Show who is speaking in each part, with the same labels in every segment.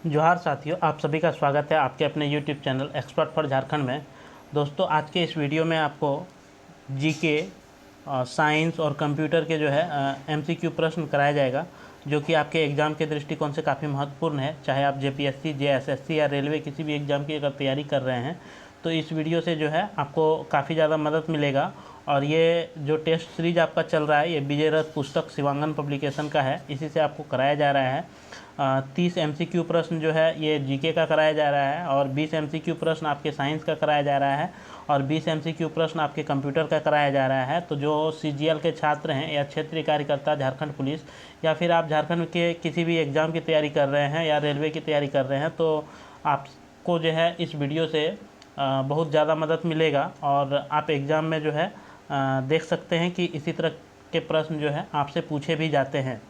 Speaker 1: जोहार साथियों, आप सभी का स्वागत है आपके अपने YouTube channel expert for Jharkhand में। दोस्तों, आज के इस वीडियो में आपको जीके, साइंस और कंप्यूटर के जो है एमसीक्यू प्रश्न कराया जाएगा, जो कि आपके एग्ज़ाम के दृष्टिकोण से काफ़ी महत्वपूर्ण है। चाहे आप जेपीएससी, जेएसएससी या रेलवे किसी भी एग्ज़ाम की अगर तैयारी कर रहे हैं तो इस वीडियो से जो है आपको काफ़ी ज़्यादा मदद मिलेगा। और ये जो टेस्ट सीरीज आपका चल रहा है, ये विजय रथ पुस्तक शिवांगन पब्लिकेशन का है, इसी से आपको कराया जा रहा है। 30 एमसीक्यू प्रश्न जो है ये जीके का कराया जा रहा है, और 20 एमसीक्यू प्रश्न आपके साइंस का कराया जा रहा है, और 20 एमसीक्यू प्रश्न आपके कंप्यूटर का कराया जा रहा है। तो जो सीजीएल के छात्र हैं या क्षेत्रीय कार्यकर्ता झारखंड पुलिस, या फिर आप झारखंड के किसी भी एग्ज़ाम की तैयारी कर रहे हैं या रेलवे की तैयारी कर रहे हैं, तो आपको जो है इस वीडियो से बहुत ज़्यादा मदद मिलेगा, और आप एग्ज़ाम में जो है देख सकते हैं कि इसी तरह के प्रश्न जो है आपसे पूछे भी जाते हैं।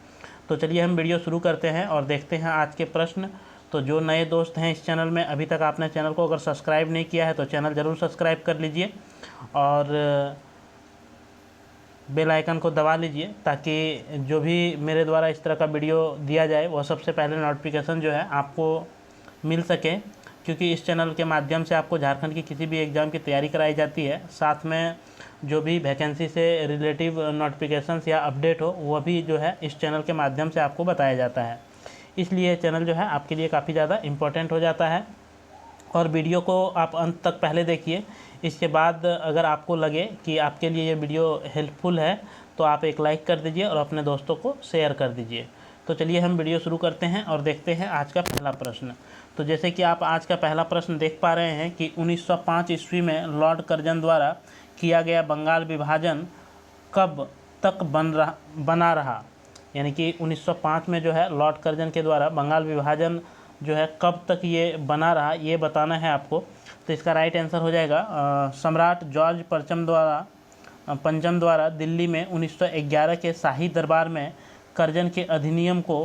Speaker 1: तो चलिए हम वीडियो शुरू करते हैं और देखते हैं आज के प्रश्न। तो जो नए दोस्त हैं इस चैनल में, अभी तक आपने चैनल को अगर सब्सक्राइब नहीं किया है तो चैनल ज़रूर सब्सक्राइब कर लीजिए और बेल आइकन को दबा लीजिए, ताकि जो भी मेरे द्वारा इस तरह का वीडियो दिया जाए वह सबसे पहले नोटिफिकेशन जो है आपको मिल सके। क्योंकि इस चैनल के माध्यम से आपको झारखंड की किसी भी एग्ज़ाम की तैयारी कराई जाती है, साथ में जो भी वैकेंसी से रिलेटिव नोटिफिकेशंस या अपडेट हो वह भी जो है इस चैनल के माध्यम से आपको बताया जाता है। इसलिए चैनल जो है आपके लिए काफ़ी ज़्यादा इम्पोर्टेंट हो जाता है। और वीडियो को आप अंत तक पहले देखिए, इसके बाद अगर आपको लगे कि आपके लिए ये वीडियो हेल्पफुल है तो आप एक लाइक कर दीजिए और अपने दोस्तों को शेयर कर दीजिए। तो चलिए हम वीडियो शुरू करते हैं और देखते हैं आज का पहला प्रश्न। तो जैसे कि आप आज का पहला प्रश्न देख पा रहे हैं कि 1905 ईस्वी में लॉर्ड कर्जन द्वारा किया गया बंगाल विभाजन कब तक बना रहा। यानी कि 1905 में जो है लॉर्ड कर्जन के द्वारा बंगाल विभाजन जो है कब तक ये बना रहा, ये बताना है आपको। तो इसका राइट आंसर हो जाएगा सम्राट जॉर्ज पंचम द्वारा दिल्ली में 1911 के शाही दरबार में कर्जन के अधिनियम को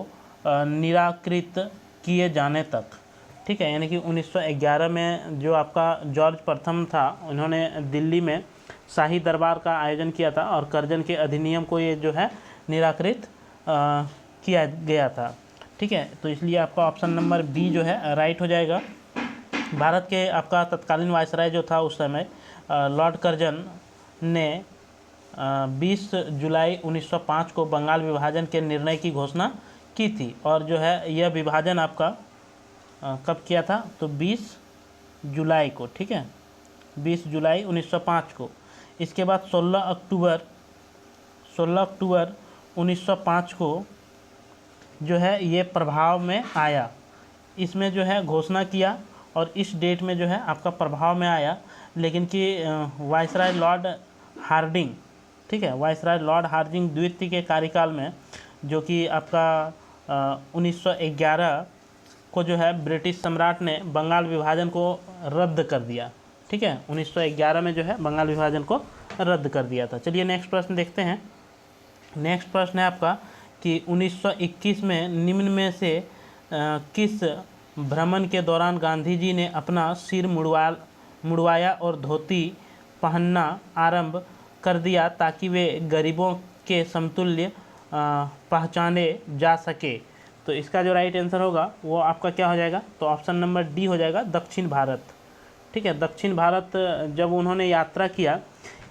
Speaker 1: निराकृत किए जाने तक। ठीक है, यानी कि 1911 में जो आपका जॉर्ज प्रथम था, उन्होंने दिल्ली में शाही दरबार का आयोजन किया था और कर्जन के अधिनियम को ये जो है निराकृत किया गया था। ठीक है, तो इसलिए आपका ऑप्शन नंबर बी जो है राइट हो जाएगा। भारत के आपका तत्कालीन वायसराय जो था उस समय लॉर्ड कर्जन ने 20 जुलाई 1905 को बंगाल विभाजन के निर्णय की घोषणा की थी। और जो है यह विभाजन आपका कब किया था, तो 20 जुलाई को। ठीक है, 20 जुलाई 1905 को। इसके बाद 16 अक्टूबर 1905 को जो है ये प्रभाव में आया। इसमें जो है घोषणा किया और इस डेट में जो है आपका प्रभाव में आया। लेकिन कि वायसराय लॉर्ड हार्डिंग, ठीक है, वायसराय लॉर्ड हार्डिंग द्वितीय के कार्यकाल में, जो कि आपका 1911 को जो है ब्रिटिश सम्राट ने बंगाल विभाजन को रद्द कर दिया। ठीक है, 1911 में जो है बंगाल विभाजन को रद्द कर दिया था। चलिए नेक्स्ट प्रश्न देखते हैं। नेक्स्ट प्रश्न है आपका कि 1921 में निम्न में से किस भ्रमण के दौरान गांधी जी ने अपना सिर मुड़वाया और धोती पहनना आरंभ कर दिया, ताकि वे गरीबों के समतुल्य पहचाने जा सके। तो इसका जो राइट आंसर होगा वो आपका क्या हो जाएगा, तो ऑप्शन नंबर डी हो जाएगा, दक्षिण भारत। ठीक है, दक्षिण भारत जब उन्होंने यात्रा किया,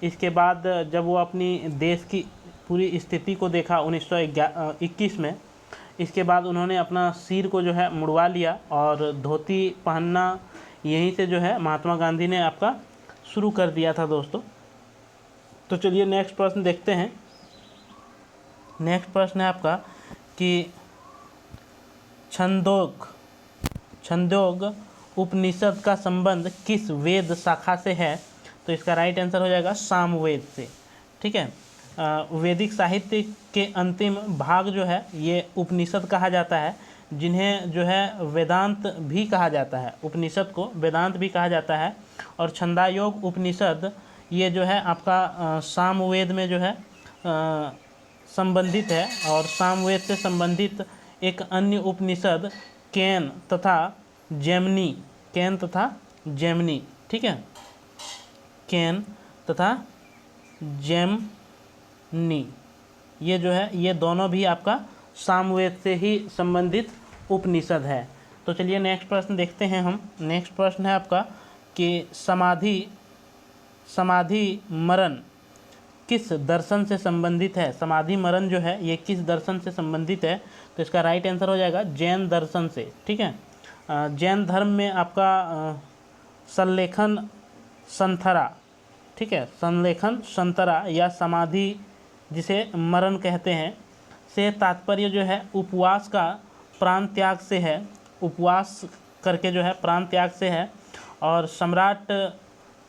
Speaker 1: इसके बाद जब वो अपनी देश की पूरी स्थिति को देखा 1921 में, इसके बाद उन्होंने अपना सिर को जो है मुड़वा लिया और धोती पहनना यहीं से जो है महात्मा गांधी ने आपका शुरू कर दिया था दोस्तों। तो चलिए नेक्स्ट प्रश्न देखते हैं। नेक्स्ट प्रश्न है आपका कि छंदोग उपनिषद का संबंध किस वेद शाखा से है। तो इसका राइट आंसर हो जाएगा सामवेद से। ठीक है, वैदिक साहित्य के अंतिम भाग जो है ये उपनिषद कहा जाता है, जिन्हें जो है वेदांत भी कहा जाता है। उपनिषद को वेदांत भी कहा जाता है। और छंदायोग उपनिषद ये जो है आपका सामवेद में जो है संबंधित है। और सामवेद से संबंधित एक अन्य उपनिषद केन तथा जेमनी। ठीक है, केन तथा जेमनी, ये जो है ये दोनों भी आपका सामवेद से ही संबंधित उपनिषद है। तो चलिए नेक्स्ट प्रश्न देखते हैं हम। नेक्स्ट प्रश्न है आपका कि समाधि मरण किस दर्शन से संबंधित है। समाधि मरण जो है ये किस दर्शन से संबंधित है, तो इसका राइट आंसर हो जाएगा जैन दर्शन से। ठीक है, जैन धर्म में आपका संलेखन संथरा, ठीक है, संलेखन संतरा या समाधि जिसे मरण कहते हैं से तात्पर्य जो है उपवास का प्राण त्याग से है, उपवास करके जो है प्राण त्याग से है। और सम्राट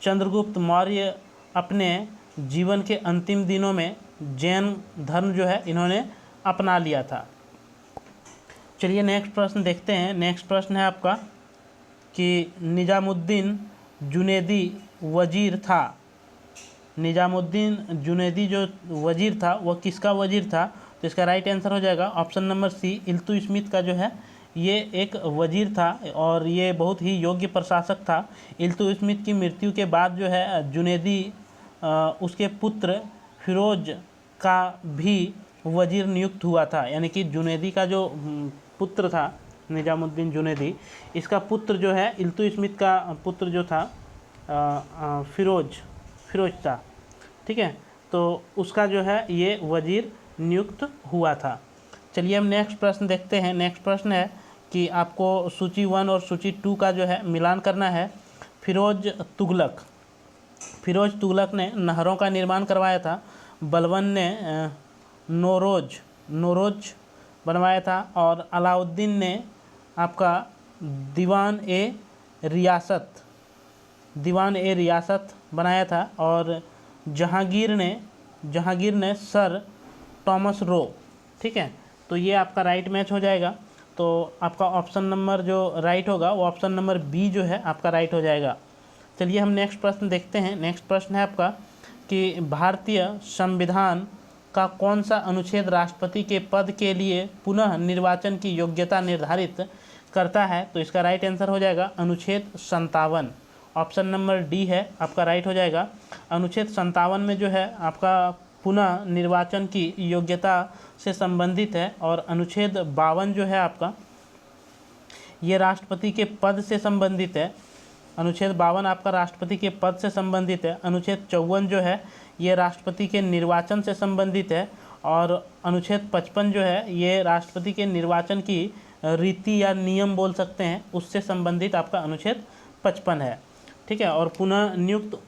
Speaker 1: चंद्रगुप्त मौर्य अपने जीवन के अंतिम दिनों में जैन धर्म जो है इन्होंने अपना लिया था। चलिए नेक्स्ट प्रश्न देखते हैं। नेक्स्ट प्रश्न है आपका कि निजामुद्दीन जुनैदी वजीर था। निजामुद्दीन जुनैदी जो वजीर था वह किसका वजीर था, तो इसका राइट आंसर हो जाएगा ऑप्शन नंबर सी, इल्तुतमिश का जो है ये एक वजीर था और ये बहुत ही योग्य प्रशासक था। इल्तुतमिश की मृत्यु के बाद जो है जुनैदी उसके पुत्र फिरोज का भी वजीर नियुक्त हुआ था। यानी कि जुनैदी का जो पुत्र था निजामुद्दीन जुनैदी, इसका पुत्र जो है इल्तुतमिश का पुत्र जो था फिरोज था। ठीक है, तो उसका जो है ये वजीर नियुक्त हुआ था। चलिए हम नेक्स्ट प्रश्न देखते हैं। नेक्स्ट प्रश्न है कि आपको सूची 1 और सूची 2 का जो है मिलान करना है। फिरोज तुगलक ने नहरों का निर्माण करवाया था। बलबन ने नौरोज बनवाया था और अलाउद्दीन ने आपका दीवान ए रियासत बनाया था। और जहांगीर ने सर टॉमस रो। ठीक है, तो ये आपका राइट मैच हो जाएगा। तो आपका ऑप्शन नंबर जो राइट होगा वो ऑप्शन नंबर बी जो है आपका राइट हो जाएगा। चलिए हम नेक्स्ट प्रश्न देखते हैं। नेक्स्ट प्रश्न है आपका कि भारतीय संविधान का कौन सा अनुच्छेद राष्ट्रपति के पद के लिए पुनः निर्वाचन की योग्यता निर्धारित करता है, तो इसका राइट आंसर हो जाएगा अनुच्छेद 57। ऑप्शन नंबर डी है आपका राइट हो जाएगा। अनुच्छेद 57 में जो है आपका पुनः निर्वाचन की योग्यता से संबंधित है और अनुच्छेद 52 जो है आपका ये राष्ट्रपति के पद से संबंधित है। अनुच्छेद 52 आपका राष्ट्रपति के पद से संबंधित है। अनुच्छेद 54 जो है ये राष्ट्रपति के निर्वाचन से संबंधित है और अनुच्छेद 55 जो है ये राष्ट्रपति के निर्वाचन की रीति या नियम बोल सकते हैं उससे संबंधित आपका अनुच्छेद 55 है। ठीक है, और पुनः नियुक्त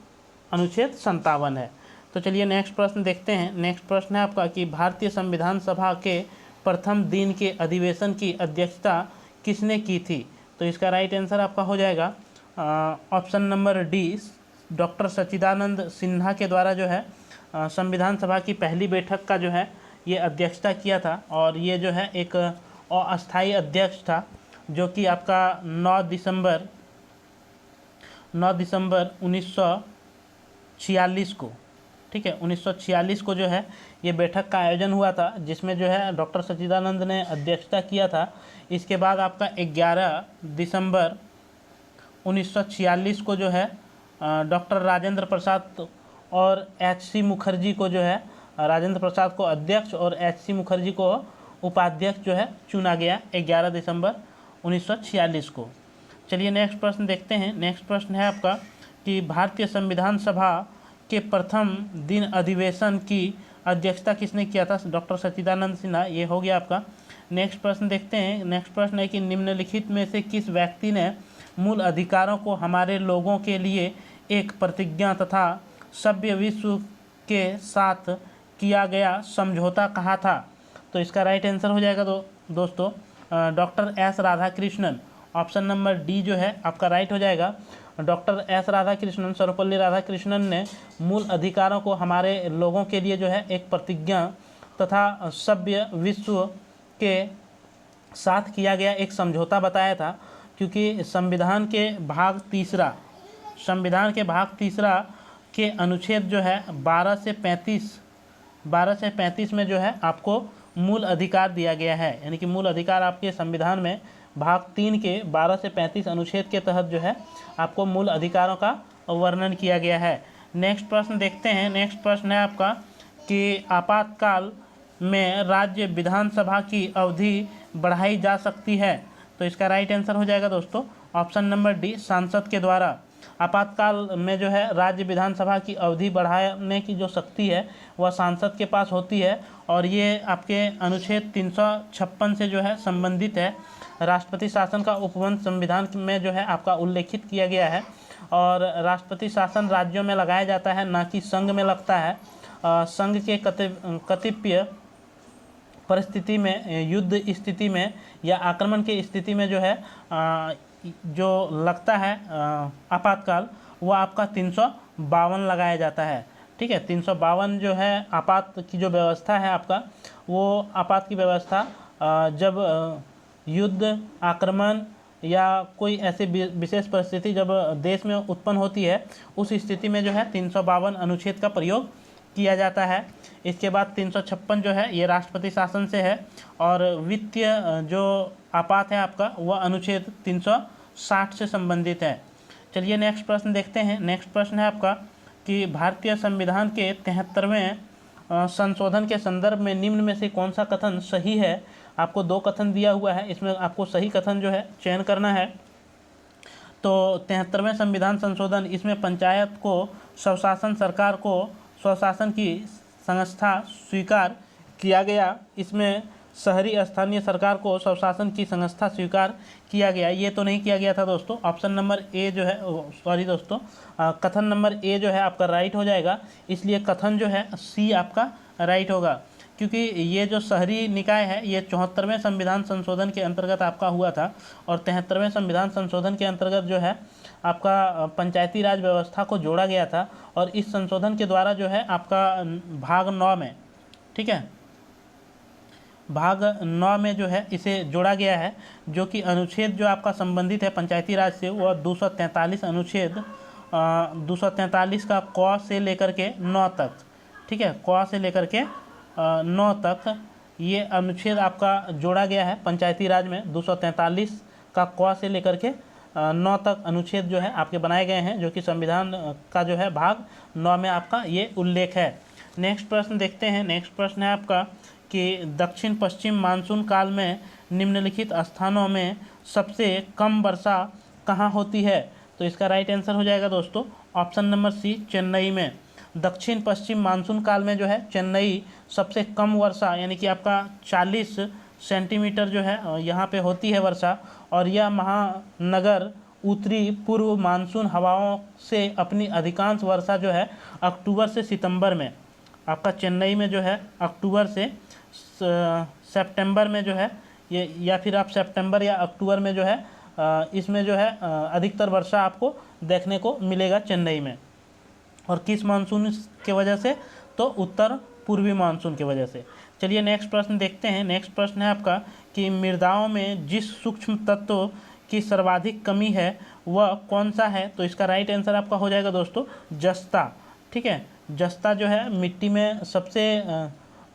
Speaker 1: अनुच्छेद 57 है। तो चलिए नेक्स्ट प्रश्न देखते हैं। नेक्स्ट प्रश्न है आपका कि भारतीय संविधान सभा के प्रथम दिन के अधिवेशन की अध्यक्षता किसने की थी, तो इसका राइट आंसर आपका हो जाएगा ऑप्शन नंबर डी, डॉक्टर सच्चिदानंद सिन्हा के द्वारा जो है संविधान सभा की पहली बैठक का जो है ये अध्यक्षता किया था। और ये जो है एक अस्थायी अध्यक्ष था जो कि आपका 9 दिसंबर 1946 को, ठीक है, 1946 को जो है ये बैठक का आयोजन हुआ था जिसमें जो है डॉक्टर सच्चिदानंद ने अध्यक्षता किया था। इसके बाद आपका 11 दिसंबर 1946 को जो है डॉक्टर राजेंद्र प्रसाद और एच.सी. मुखर्जी को जो है राजेंद्र प्रसाद को अध्यक्ष और एच.सी. मुखर्जी को उपाध्यक्ष जो है चुना गया 11 दिसंबर 1946 को। चलिए नेक्स्ट प्रश्न देखते हैं। नेक्स्ट प्रश्न है आपका कि भारतीय संविधान सभा के प्रथम दिन अधिवेशन की अध्यक्षता किसने किया था, डॉक्टर सच्चिदानंद सिन्हा। ये हो गया आपका। नेक्स्ट प्रश्न देखते हैं। नेक्स्ट प्रश्न है कि निम्नलिखित में से किस व्यक्ति ने मूल अधिकारों को हमारे लोगों के लिए एक प्रतिज्ञा तथा सभ्य विश्व के साथ किया गया समझौता कहा था, तो इसका राइट आंसर हो जाएगा दोस्तों doctor S Radhakrishnan. Option number D जो है आपका राइट हो जाएगा। डॉक्टर एस राधाकृष्णन, सर्वपल्ली राधाकृष्णन ने मूल अधिकारों को हमारे लोगों के लिए जो है एक प्रतिज्ञा तथा सभ्य विश्व के साथ किया गया एक समझौता बताया था। क्योंकि संविधान के भाग तीसरा के अनुच्छेद जो है 12 से 35 में जो है आपको मूल अधिकार दिया गया है। यानी कि मूल अधिकार आपके संविधान में भाग 3 के 12 से 35 अनुच्छेद के तहत जो है आपको मूल अधिकारों का वर्णन किया गया है। नेक्स्ट प्रश्न देखते हैं। नेक्स्ट प्रश्न है आपका कि आपातकाल में राज्य विधानसभा की अवधि बढ़ाई जा सकती है, तो इसका राइट आंसर हो जाएगा दोस्तों ऑप्शन नंबर डी, सांसद के द्वारा। आपातकाल में जो है राज्य विधानसभा की अवधि बढ़ाने की जो शक्ति है वह सांसद के पास होती है, और ये आपके अनुच्छेद 356 से जो है संबंधित है। राष्ट्रपति शासन का उपबंध संविधान में जो है आपका उल्लेखित किया गया है, और राष्ट्रपति शासन राज्यों में लगाया जाता है, ना कि संघ में लगता है। संघ के कतिपय परिस्थिति में, युद्ध स्थिति में या आक्रमण की स्थिति में जो है जो लगता है आपातकाल, वो आपका 352 लगाया जाता है। ठीक है, 352 जो है आपात की जो व्यवस्था है आपका, वो आपात की व्यवस्था जब युद्ध, आक्रमण या कोई ऐसी विशेष परिस्थिति जब देश में उत्पन्न होती है, उस स्थिति में जो है 352 अनुच्छेद का प्रयोग किया जाता है। इसके बाद 356 जो है ये राष्ट्रपति शासन से है, और वित्तीय जो आपात है आपका वह अनुच्छेद 360 से संबंधित है। चलिए नेक्स्ट प्रश्न देखते हैं। नेक्स्ट प्रश्न है आपका कि भारतीय संविधान के 73वें संशोधन के संदर्भ में निम्न में से कौन सा कथन सही है। आपको 2 कथन दिया हुआ है, इसमें आपको सही कथन जो है चयन करना है। तो 73वें संविधान संशोधन, इसमें पंचायत को स्वशासन, सरकार को स्वशासन की संस्था स्वीकार किया गया। इसमें शहरी स्थानीय सरकार को स्वशासन की संस्था स्वीकार किया गया, ये तो नहीं किया गया था दोस्तों। ऑप्शन नंबर ए जो है, सॉरी दोस्तों, कथन नंबर ए जो है आपका राइट हो जाएगा, इसलिए कथन जो है सी आपका राइट होगा, क्योंकि ये जो शहरी निकाय है ये 74वें संविधान संशोधन के अंतर्गत आपका हुआ था, और 73वें संविधान संशोधन के अंतर्गत जो है आपका पंचायती राज व्यवस्था को जोड़ा गया था, और इस संशोधन के द्वारा जो है आपका भाग 9 में, ठीक है, भाग 9 में जो है इसे जोड़ा गया है, जो कि अनुच्छेद जो आपका संबंधित है पंचायती राज से वह 243 अनुच्छेद 243 का क से लेकर के 9 तक, ठीक है, क से लेकर के 9 तक ये अनुच्छेद आपका जोड़ा गया है पंचायती राज में। 243 का क से लेकर के 9 तक अनुच्छेद जो है आपके बनाए गए हैं, जो कि संविधान का जो है भाग 9 में आपका ये उल्लेख है। नेक्स्ट प्रश्न देखते हैं। नेक्स्ट प्रश्न है आपका कि दक्षिण पश्चिम मानसून काल में निम्नलिखित स्थानों में सबसे कम वर्षा कहाँ होती है। तो इसका राइट आंसर हो जाएगा दोस्तों ऑप्शन नंबर सी, चेन्नई में। दक्षिण पश्चिम मानसून काल में जो है चेन्नई सबसे कम वर्षा, यानी कि आपका 40 सेंटीमीटर जो है यहाँ पे होती है वर्षा, और यह महानगर उत्तरी पूर्व मानसून हवाओं से अपनी अधिकांश वर्षा जो है अक्टूबर से सितंबर में, आपका चेन्नई में जो है अक्टूबर से सितंबर में जो है ये, या फिर आप सितंबर या अक्टूबर में जो है इसमें जो है अधिकतर वर्षा आपको देखने को मिलेगा चेन्नई में। और किस मानसून के वजह से, तो उत्तर पूर्वी मानसून की वजह से। चलिए नेक्स्ट प्रश्न देखते हैं। नेक्स्ट प्रश्न है आपका कि मृदाओं में जिस सूक्ष्म तत्व की सर्वाधिक कमी है वह कौन सा है। तो इसका राइट आंसर आपका हो जाएगा दोस्तों जस्ता, ठीक है। जस्ता जो है मिट्टी में सबसे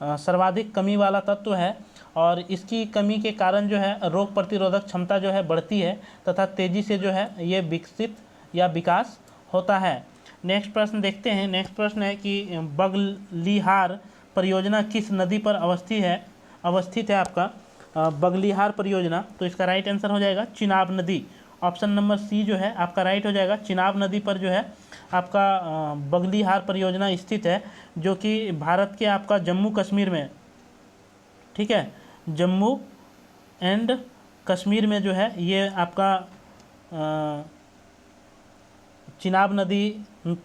Speaker 1: सर्वाधिक कमी वाला तत्व है, और इसकी कमी के कारण जो है रोग प्रतिरोधक क्षमता जो है बढ़ती है, तथा तेज़ी से जो है ये विकसित या विकास होता है। नेक्स्ट प्रश्न देखते हैं। नेक्स्ट प्रश्न है कि बगलिहार परियोजना किस नदी पर अवस्थित है आपका बगलिहार परियोजना। तो इसका राइट आंसर हो जाएगा चिनाब नदी। ऑप्शन नंबर सी जो है आपका राइट हो जाएगा। चिनाब नदी पर जो है आपका बगलिहार परियोजना स्थित है, जो कि भारत के आपका जम्मू कश्मीर में, ठीक है, जम्मू एंड कश्मीर में जो है ये आपका चिनाब नदी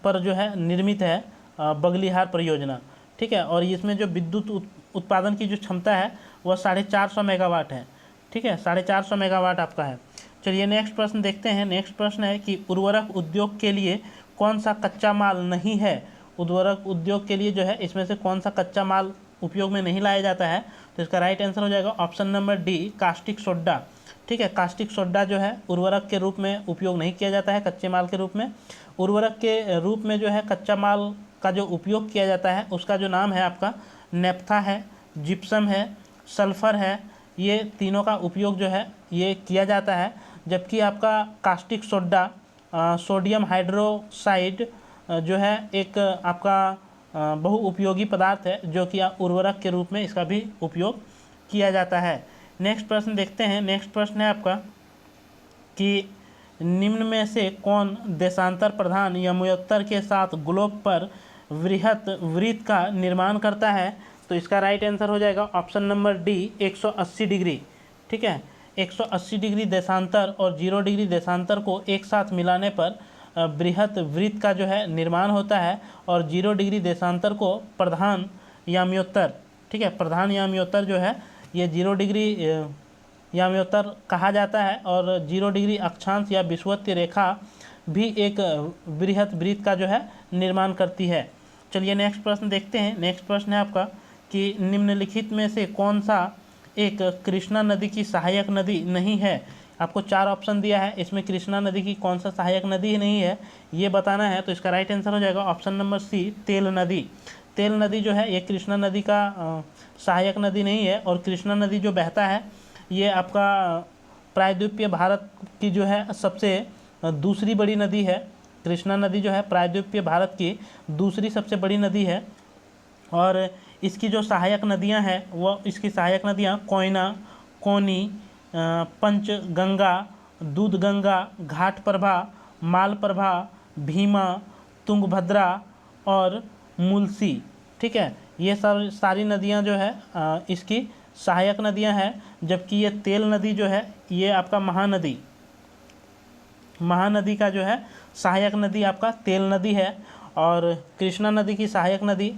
Speaker 1: पर जो है निर्मित है बगलिहार परियोजना, ठीक है। और इसमें जो विद्युत उत्पादन की जो क्षमता है वह 450 मेगावाट है, ठीक है, 450 मेगावाट आपका है। चलिए नेक्स्ट प्रश्न देखते हैं। नेक्स्ट प्रश्न है कि उर्वरक उद्योग के लिए कौन सा कच्चा माल नहीं है। उर्वरक उद्योग के लिए जो है इसमें से कौन सा कच्चा माल उपयोग में नहीं लाया जाता है। तो इसका राइट आंसर हो जाएगा option number D, caustic soda, ठीक है। कास्टिक सोडा जो है उर्वरक के रूप में उपयोग नहीं किया जाता है कच्चे माल के रूप में। उर्वरक के रूप में जो है कच्चा माल का जो उपयोग किया जाता है उसका जो नाम है आपका नेप्था है, जिप्सम है, सल्फर है, ये तीनों का उपयोग जो है ये किया जाता है। जबकि आपका कास्टिक सोडा सोडियम हाइड्रोक्साइड जो है एक आपका बहुउपयोगी पदार्थ है, जो कि उर्वरक के रूप में इसका भी उपयोग किया जाता है। नेक्स्ट प्रश्न देखते हैं। नेक्स्ट प्रश्न है आपका कि निम्न में से कौन देशांतर प्रधान यमुनोत्तर के साथ ग्लोब पर वृहत वृत्त का निर्माण करता है? तो इसका राइट आंसर हो जाएगा ऑप्शन नंबर डी 180 डिग्री। ठीक है, 180 डिग्री देशांतर और 0 डिग्री देशांतर को एक साथ मिलाने पर बृहत वृत्त का जो है निर्माण होता है, और 0 डिग्री देशांतर को प्रधान याम्योत्तर, ठीक है, प्रधान याम्योत्तर जो है ये 0 डिग्री याम्योत्तर कहा जाता है, और 0 डिग्री अक्षांश या विषुवतीय रेखा भी एक बृहत वृत्त का जो है निर्माण करती है। चलिए नेक्स्ट प्रश्न देखते हैं। नेक्स्ट प्रश्न है आपका कि निम्नलिखित में से कौन सा एक कृष्णा नदी की सहायक नदी नहीं है? आपको 4 ऑप्शन दिया है, इसमें कृष्णा नदी की कौन सा सहायक नदी नहीं है ये बताना है। तो इसका राइट आंसर हो जाएगा ऑप्शन नंबर सी तेल नदी। तेल नदी जो है ये कृष्णा नदी का सहायक नदी नहीं है, और कृष्णा नदी जो बहता है ये आपका प्रायद्वीपीय भारत की जो है सबसे दूसरी बड़ी नदी है। कृष्णा नदी जो है प्रायद्वीपीय भारत की दूसरी सबसे बड़ी नदी है, और इसकी जो सहायक नदियां हैं वो इसकी सहायक नदियां कोयना, कोनी, पंचगंगा, दूधगंगा, घाटप्रभा, मालप्रभा, भीमा, तुंगभद्रा और मुलसी। ठीक है, ये सब सारी नदियां जो है इसकी सहायक नदियां हैं, जबकि ये तेल नदी जो है ये आपका महानदी का जो है सहायक नदी आपका तेल नदी है, और कृष्णा नदी की सहायक नदी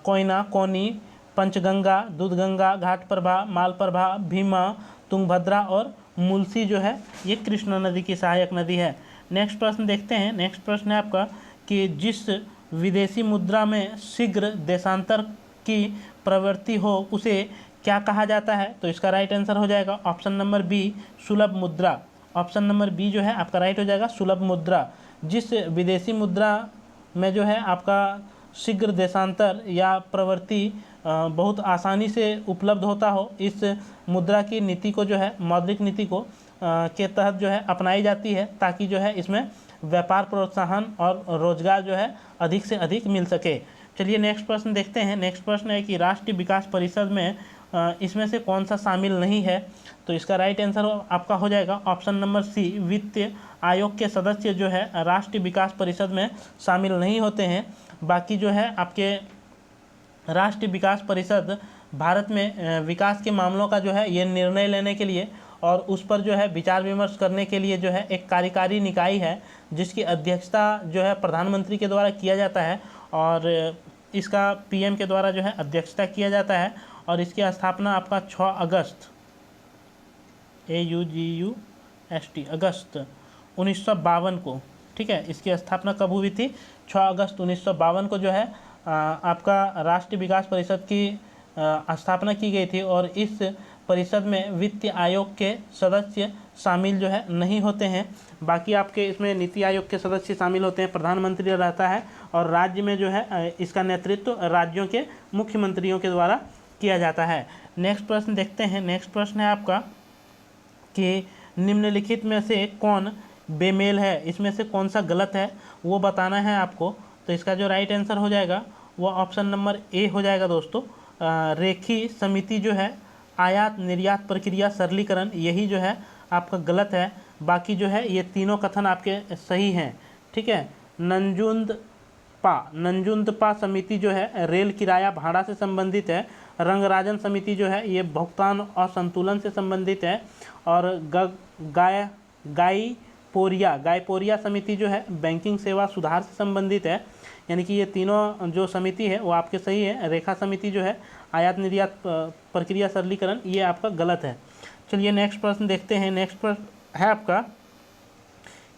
Speaker 1: कोयना, कोनी, पंचगंगा, दूधगंगा, घाटप्रभा, मालप्रभा, भीमा, तुंगभद्रा और मुलसी जो है ये कृष्णा नदी की सहायक नदी है। नेक्स्ट प्रश्न देखते हैं। नेक्स्ट प्रश्न है आपका कि जिस विदेशी मुद्रा में शीघ्र देशांतर की प्रवृत्ति हो उसे क्या कहा जाता है? तो इसका राइट आंसर हो जाएगा ऑप्शन नंबर बी सुलभ मुद्रा। ऑप्शन नंबर बी जो है आपका राइट हो जाएगा सुलभ मुद्रा। जिस विदेशी मुद्रा में जो है आपका शीघ्र देशांतर या प्रवृत्ति बहुत आसानी से उपलब्ध होता हो, इस मुद्रा की नीति को जो है मौद्रिक नीति को के तहत जो है अपनाई जाती है, ताकि जो है इसमें व्यापार प्रोत्साहन और रोजगार जो है अधिक से अधिक मिल सके। चलिए नेक्स्ट प्रश्न देखते हैं। नेक्स्ट प्रश्न है कि राष्ट्रीय विकास परिषद में इसमें से कौन सा शामिल नहीं है? तो इसका राइट आंसर आपका हो जाएगा ऑप्शन नंबर सी वित्त आयोग के सदस्य जो है राष्ट्रीय विकास परिषद में शामिल नहीं होते हैं। बाकी जो है आपके राष्ट्रीय विकास परिषद भारत में विकास के मामलों का जो है ये निर्णय लेने के लिए और उस पर जो है विचार विमर्श करने के लिए जो है एक कार्यकारी निकाय है, जिसकी अध्यक्षता जो है प्रधानमंत्री के द्वारा किया जाता है, और इसका पीएम के द्वारा जो है अध्यक्षता किया जाता है, और इसकी स्थापना आपका 6 अगस्त अगस्त 1952 को, ठीक है, इसकी स्थापना कब हुई थी? 6 अगस्त 1952 को जो है आपका राष्ट्रीय विकास परिषद की स्थापना की गई थी, और इस परिषद में वित्त आयोग के सदस्य शामिल जो है नहीं होते हैं। बाकी आपके इसमें नीति आयोग के सदस्य शामिल होते हैं, प्रधानमंत्री रहता है, और राज्य में जो है इसका नेतृत्व राज्यों के मुख्यमंत्रियों के द्वारा किया जाता है। नेक्स्ट प्रश्न देखते हैं। नेक्स्ट प्रश्न है आपका कि निम्नलिखित में से कौन बेमेल है? इसमें से कौन सा गलत है वो बताना है आपको। तो इसका जो राइट आंसर हो जाएगा वो ऑप्शन नंबर ए हो जाएगा दोस्तों। रेखी समिति जो है आयात निर्यात प्रक्रिया सरलीकरण, यही जो है आपका गलत है। बाकी जो है ये तीनों कथन आपके सही हैं। ठीक है, नंजुंदपा समिति जो है रेल किराया भाड़ा से संबंधित है। रंगराजन समिति जो है ये भुगतान और संतुलन से संबंधित है, और गायपोरिया समिति जो है बैंकिंग सेवा सुधार से संबंधित है। यानी कि ये तीनों जो समिति है वो आपके सही है। रेखा समिति जो है आयात निर्यात प्रक्रिया सरलीकरण, ये आपका गलत है। चलिए नेक्स्ट प्रश्न देखते हैं। नेक्स्ट प्रश्न है आपका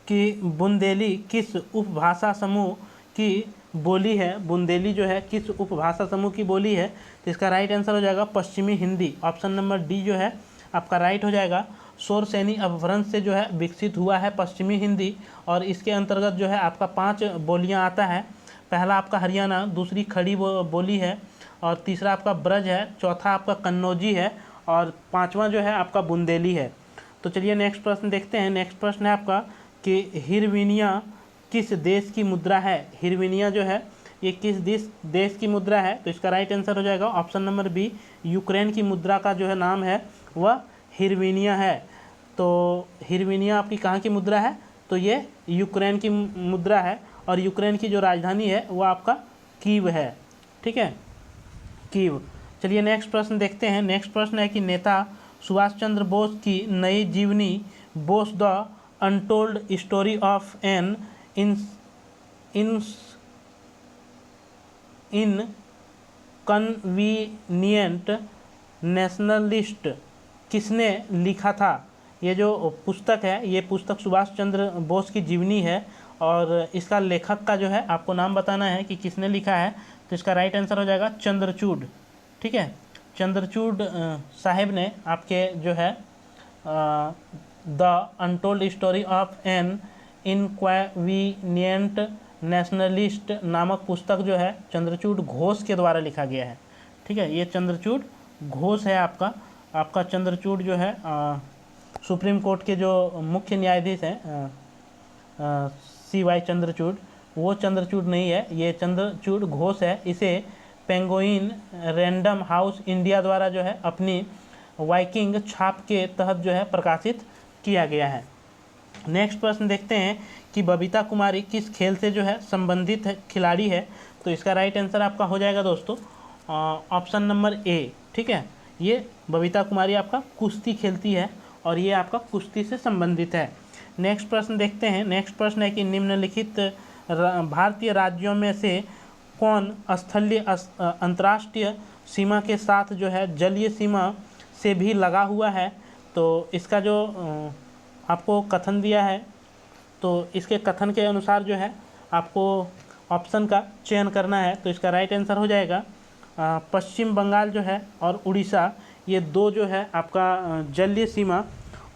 Speaker 1: कि बुंदेली किस उपभाषा समूह की बोली है? बुंदेली जो है किस उपभाषा समूह की बोली है? तो इसका राइट आंसर हो जाएगा पश्चिमी हिंदी। ऑप्शन नंबर डी जो है आपका राइट हो जाएगा। शोरसेनी अपभ्रंश से जो है विकसित हुआ है पश्चिमी हिंदी, और इसके अंतर्गत जो है आपका 5 बोलियां आता है। पहला आपका हरियाणा, दूसरी खड़ी बोली है, और तीसरा आपका ब्रज है, चौथा आपका कन्नौजी है, और 5वां जो है आपका बुंदेली है। तो चलिए नेक्स्ट प्रश्न देखते हैं। नेक्स्ट प्रश्न है आपका कि हिरवीनिया किस देश की मुद्रा है? हिरवीनिया जो है ये किस देश की मुद्रा है? तो इसका राइट आंसर हो जाएगा ऑप्शन नंबर बी यूक्रेन की मुद्रा का जो है नाम है वह हिरवीनिया है। तो हिरवीनिया आपकी कहाँ की मुद्रा है? तो ये यूक्रेन की मुद्रा है, और यूक्रेन की जो राजधानी है वो आपका कीव है। ठीक है, कीव। चलिए नेक्स्ट प्रश्न देखते हैं। नेक्स्ट प्रश्न है कि नेता सुभाष चंद्र बोस की नई जीवनी Bose the untold story of an inconvenient nationalist किसने लिखा था? ये जो पुस्तक है, ये पुस्तक सुभाष चंद्र बोस की जीवनी है, और इसका लेखक का जो है आपको नाम बताना है कि किसने लिखा है। तो इसका राइट आंसर हो जाएगा चंद्रचूड़। ठीक है, चंद्रचूड़ साहिब ने आपके जो है the untold story of an inconvenient nationalist नामक पुस्तक जो है चंद्रचूड़ घोष के द्वारा लिखा गया है। ठीक है, ये चंद्रचूड़ घोष है आपका चंद्रचूड़ जो है सुप्रीम कोर्ट के जो मुख्य न्यायाधीश हैं CY चंद्रचूड़, वो चंद्रचूड़ नहीं है, ये चंद्रचूड़ घोष है। इसे पेंगुइन रैंडम हाउस इंडिया द्वारा जो है अपनी वाइकिंग छाप के तहत जो है प्रकाशित किया गया है। नेक्स्ट प्रश्न देखते हैं कि बबीता कुमारी किस खेल से जो है संबंधित खिलाड़ी है? तो इसका राइट आंसर आपका हो जाएगा दोस्तों ऑप्शन नंबर ए। ठीक है, ये बबीता कुमारी आपका कुश्ती खेलती है, और ये आपका कुश्ती से संबंधित है। नेक्स्ट प्रश्न देखते हैं। नेक्स्ट प्रश्न है कि निम्नलिखित भारतीय राज्यों में से कौन स्थलीय अंतर्राष्ट्रीय सीमा के साथ जो है जलीय सीमा से भी लगा हुआ है? तो इसका जो आपको कथन दिया है, तो इसके कथन के अनुसार जो है आपको ऑप्शन का चयन करना है। तो इसका राइट आंसर हो जाएगा पश्चिम बंगाल जो है और उड़ीसा, ये दो जो है आपका जलीय सीमा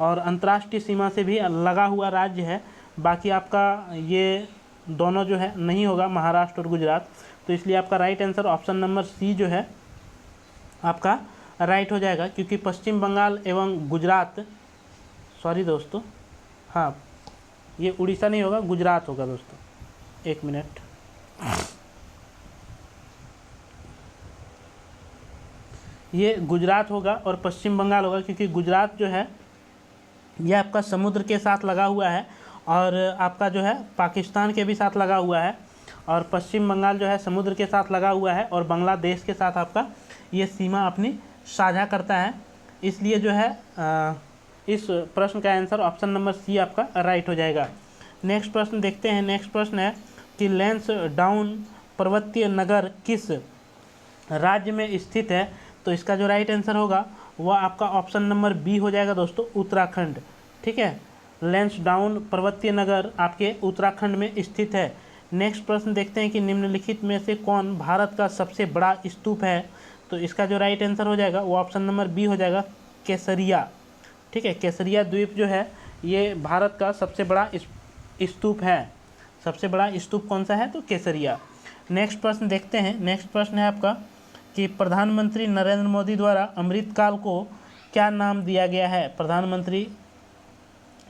Speaker 1: और अंतर्राष्ट्रीय सीमा से भी लगा हुआ राज्य है। बाकी आपका ये दोनों जो है नहीं होगा, महाराष्ट्र और गुजरात। तो इसलिए आपका right answer option number C जो है आपका राइट हो जाएगा, क्योंकि पश्चिम बंगाल एवं गुजरात, सॉरी दोस्तों, हाँ ये उड़ीसा नहीं होगा, गुजरात होगा दोस्तों। एक मिनट, ये गुजरात होगा और पश्चिम बंगाल होगा, क्योंकि गुजरात जो है ये आपका समुद्र के साथ लगा हुआ है, और आपका जो है पाकिस्तान के भी साथ लगा हुआ है, और पश्चिम बंगाल जो है समुद्र के साथ लगा हुआ है, और बांग्लादेश के साथ आपका ये सीमा अपनी साझा करता है। इसलिए जो है इस प्रश्न का आंसर ऑप्शन नंबर सी आपका राइट हो जाएगा। नेक्स्ट प्रश्न देखते हैं। नेक्स्ट प्रश्न है कि लैंसडाउन पर्वतीय नगर किस राज्य में स्थित है? तो इसका जो राइट आंसर होगा वह आपका ऑप्शन नंबर बी हो जाएगा दोस्तों, उत्तराखंड। ठीक है, लैंसडाउन पर्वतीय नगर आपके उत्तराखंड में स्थित है। नेक्स्ट प्रश्न देखते हैं कि निम्नलिखित में से कौन भारत का सबसे बड़ा स्तूप है? तो इसका जो राइट आंसर हो जाएगा वो ऑप्शन नंबर बी हो जाएगा, केसरिया। ठीक है, केसरिया द्वीप जो है ये भारत का सबसे बड़ा स्तूप है। सबसे बड़ा स्तूप कौन सा है? तो केसरिया। नेक्स्ट प्रश्न देखते हैं। नेक्स्ट प्रश्न है आपका कि प्रधानमंत्री नरेंद्र मोदी द्वारा अमृतकाल को क्या नाम दिया गया है? प्रधानमंत्री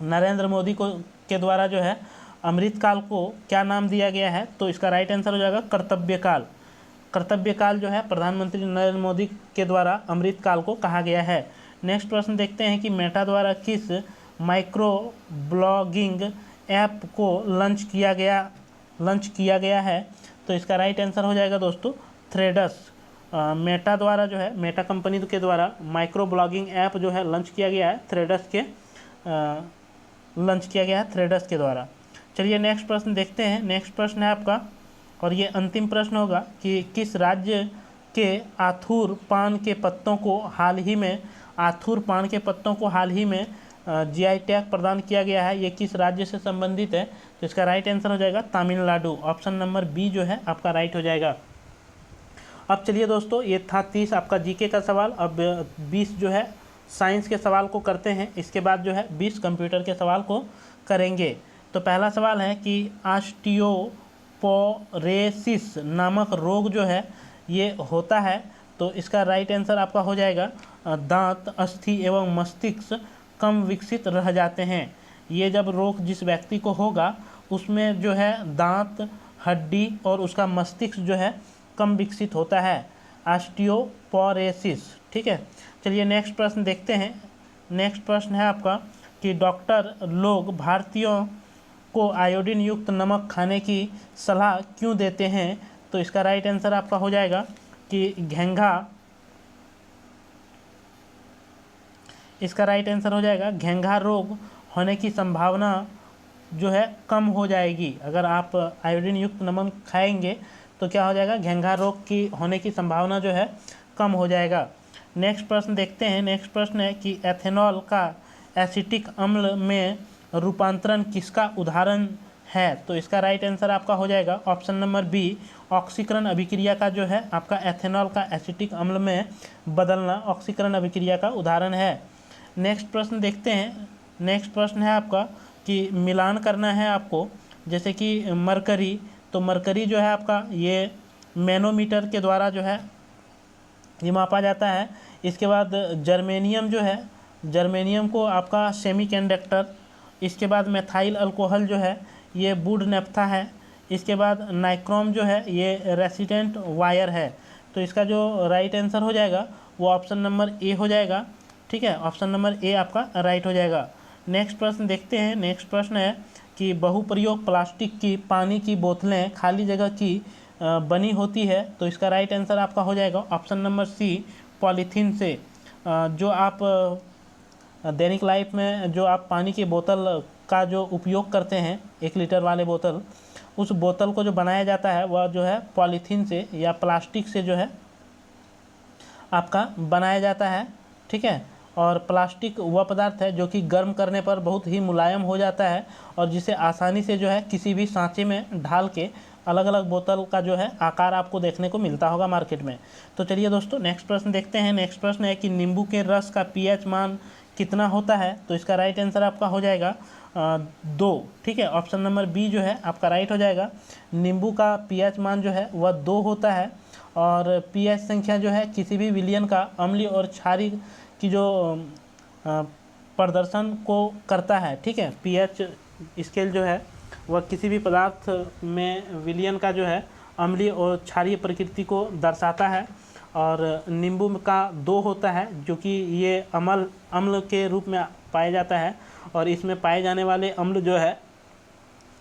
Speaker 1: नरेंद्र मोदी के द्वारा जो है अमृतकाल को क्या नाम दिया गया है? तो इसका राइट आंसर हो जाएगा कर्तव्यकाल। कर्तव्यकाल जो है प्रधानमंत्री नरेंद्र मोदी के द्वारा अमृतकाल को कहा गया है। नेक्स्ट प्रश्न देखते हैं कि मेटा द्वारा किस माइक्रो ब्लॉगिंग ऐप को लॉन्च किया गया है? तो इसका राइट आंसर हो जाएगा दोस्तों थ्रेडस। मेटा द्वारा जो है, मेटा कंपनी के द्वारा माइक्रो ब्लॉगिंग ऐप जो है लॉन्च किया गया है थ्रेडस के द्वारा। चलिए नेक्स्ट प्रश्न देखते हैं। नेक्स्ट प्रश्न है आपका, और ये अंतिम प्रश्न होगा कि किस राज्य के आथूर पान के पत्तों को हाल ही में GI टैग प्रदान किया गया है? ये किस राज्य से संबंधित है? तो इसका राइट आंसर हो जाएगा तमिलनाडु। ऑप्शन नंबर बी जो है आपका राइट हो जाएगा। अब चलिए दोस्तों, ये था 30 आपका जीके का सवाल। अब 20 जो है साइंस के सवाल को करते हैं, इसके बाद जो है 20 कंप्यूटर के सवाल को करेंगे। तो पहला सवाल है कि ऑस्टियोपोरोसिस नामक रोग जो है ये होता है, तो इसका राइट आंसर आपका हो जाएगा दांत, अस्थि एवं मस्तिष्क कम विकसित रह जाते हैं। ये जब रोग जिस व्यक्ति को होगा उसमें जो है दांत, हड्डी और उसका मस्तिष्क जो है कम विकसित होता है, ऑस्टियोपोरोसिस। ठीक है, चलिए नेक्स्ट प्रश्न देखते हैं। नेक्स्ट प्रश्न है आपका कि डॉक्टर लोग भारतीयों को आयोडीन युक्त नमक खाने की सलाह क्यों देते हैं? तो इसका राइट आंसर आपका हो जाएगा कि इसका राइट आंसर हो जाएगा घेंघा रोग होने की संभावना जो है कम हो जाएगी। अगर आप आयोडीन युक्त नमक खाएंगे तो क्या हो जाएगा, घेंघा रोग की होने की संभावना जो है कम हो जाएगा। नेक्स्ट प्रश्न देखते हैं। नेक्स्ट प्रश्न है कि एथेनॉल का एसिटिक अम्ल में रूपांतरण किसका उदाहरण है? तो इसका राइट आंसर आपका हो जाएगा ऑप्शन नंबर बी, ऑक्सीकरण अभिक्रिया का जो है आपका एथेनॉल का एसिटिक अम्ल में बदलना ऑक्सीकरण अभिक्रिया का उदाहरण है। नेक्स्ट प्रश्न देखते हैं। नेक्स्ट प्रश्न है आपका कि मिलान करना है आपको, जैसे कि मरकरी, तो मरकरी जो है आपका ये मैनोमीटर के द्वारा जो है ये मापा जाता है। इसके बाद जर्मेनियम जो है, जर्मेनियम को आपका सेमीकंडक्टर, इसके बाद मेथाइल अल्कोहल जो है ये वुड नेफ्था है। इसके बाद नाइक्रोम जो है ये रेसिडेंट वायर है। तो इसका जो राइट आंसर हो जाएगा वो ऑप्शन नंबर ए हो जाएगा। ठीक है, ऑप्शन नंबर ए आपका राइट हो जाएगा। नेक्स्ट प्रश्न देखते हैं। नेक्स्ट प्रश्न है कि बहुप्रयोग प्लास्टिक की पानी की बोतलें खाली जगह की बनी होती है। तो इसका राइट आंसर आपका हो जाएगा ऑप्शन नंबर सी, पॉलीथीन से। जो आप दैनिक लाइफ में जो आप पानी की बोतल का जो उपयोग करते हैं 1 लीटर वाले बोतल, उस बोतल को जो बनाया जाता है वह जो है पॉलीथीन से या प्लास्टिक से जो है आपका बनाया जाता है। ठीक है, और प्लास्टिक वह पदार्थ है जो कि गर्म करने पर बहुत ही मुलायम हो जाता है और जिसे आसानी से जो है किसी भी सांचे में ढाल के अलग अलग बोतल का जो है आकार आपको देखने को मिलता होगा मार्केट में। तो चलिए दोस्तों नेक्स्ट प्रश्न देखते हैं। नेक्स्ट प्रश्न है कि नींबू के रस का पीएच मान कितना होता है? तो इसका राइट आंसर आपका हो जाएगा 2। ठीक है, ऑप्शन नंबर बी जो है आपका राइट हो जाएगा। नींबू का पीएच मान जो है वह 2 होता है और पीएच संख्या जो है किसी भी विलयन का अम्लीय और क्षारीय की जो प्रदर्शन को करता है। ठीक है, पीएच स्केल जो है वह किसी भी पदार्थ में विलयन का जो है अम्लीय और क्षारीय प्रकृति को दर्शाता है और नींबू का 2 होता है जो कि ये अम्ल के रूप में पाया जाता है और इसमें पाए जाने वाले अम्ल जो है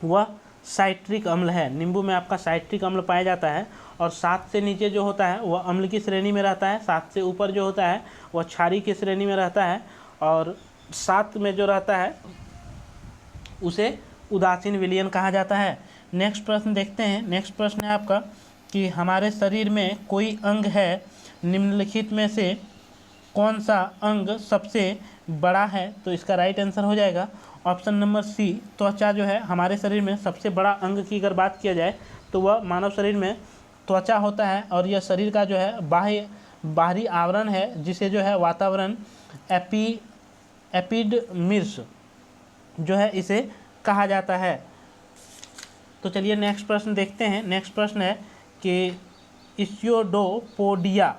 Speaker 1: वह साइट्रिक अम्ल है। नींबू में आपका साइट्रिक अम्ल पाया जाता है और 7 से नीचे जो होता है वह अम्ल की श्रेणी में रहता है, 7 से ऊपर जो होता है वह क्षारीय की श्रेणी में रहता है और 7 में जो रहता है उसे उदासीन विलयन कहा जाता है। नेक्स्ट प्रश्न देखते हैं। नेक्स्ट प्रश्न है आपका कि हमारे शरीर में कोई अंग है, निम्नलिखित में से कौन सा अंग सबसे बड़ा है? तो इसका राइट आंसर हो जाएगा ऑप्शन नंबर सी, त्वचा जो है हमारे शरीर में सबसे बड़ा अंग की अगर बात किया जाए तो वह मानव शरीर में त्वचा होता है और यह शरीर का जो है बाहरी आवरण है जिसे जो है वातावरण एपिडर्मिस जो है इसे कहा जाता है। तो चलिए नेक्स्ट प्रश्न देखते हैं। नेक्स्ट प्रश्न है कि इस्यूडोपोडिया